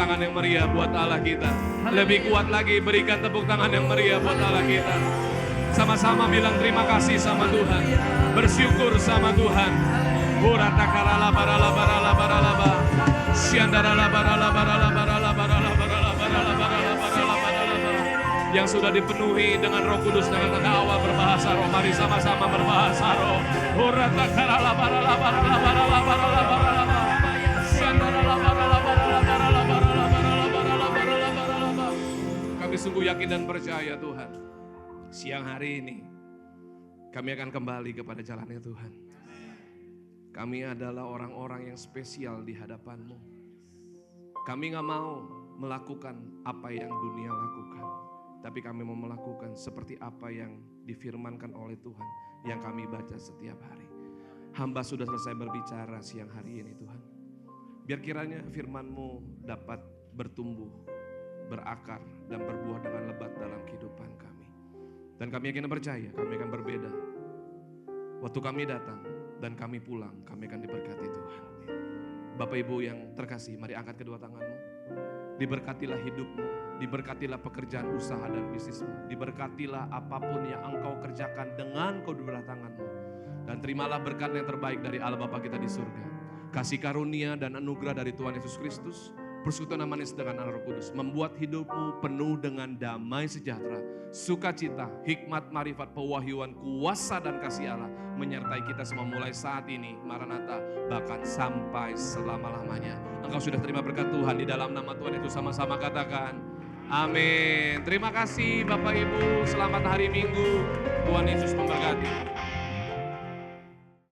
tangan yang meriah buat Allah kita. Lebih kuat lagi, berikan tepuk tangan yang meriah buat Allah kita. Sama-sama bilang terima kasih sama Tuhan. Bersyukur sama Tuhan. Burata karala barala barala barala ba. Siandarala barala barala barala barala barala barala barala barala barala ba. Yang sudah dipenuhi dengan Roh Kudus dengan tanda awal berbahasa roh. Mari sama-sama berbahasa roh. Burata karala barala barala barala barala barala ba. Siandarala barala barala barala barala barala barala barala barala ba. Kami sungguh yakin dan percaya Tuhan. Siang hari ini kami akan kembali kepada jalannya Tuhan. Kami adalah orang-orang yang spesial di hadapan-Mu. Kami gak mau melakukan apa yang dunia lakukan. Tapi kami mau melakukan seperti apa yang difirmankan oleh Tuhan. Yang kami baca setiap hari. Hamba sudah selesai berbicara siang hari ini Tuhan. Biar kiranya firman-Mu dapat bertumbuh, berakar, dan berbuah dengan lebat dalam kehidupan kami. Dan kami yakin dan percaya, kami akan berbeda. Waktu kami datang dan kami pulang, kami akan diberkati Tuhan. Bapak Ibu yang terkasih, mari angkat kedua tanganmu. Diberkatilah hidupmu, diberkatilah pekerjaan usaha dan bisnismu. Diberkatilah apapun yang engkau kerjakan dengan kedua tanganmu. Dan terimalah berkat yang terbaik dari Allah Bapa kita di surga. Kasih karunia dan anugerah dari Tuhan Yesus Kristus, persekutuan manis dengan Roh Kudus, membuat hidupmu penuh dengan damai sejahtera, sukacita, hikmat, marifat, pewahyuan, kuasa dan kasih Allah menyertai kita semua mulai saat ini, Maranatha, bahkan sampai selama-lamanya. Engkau sudah terima berkat Tuhan di dalam nama Tuhan itu, sama-sama katakan amin. Terima kasih Bapak Ibu, selamat hari Minggu. Tuhan Yesus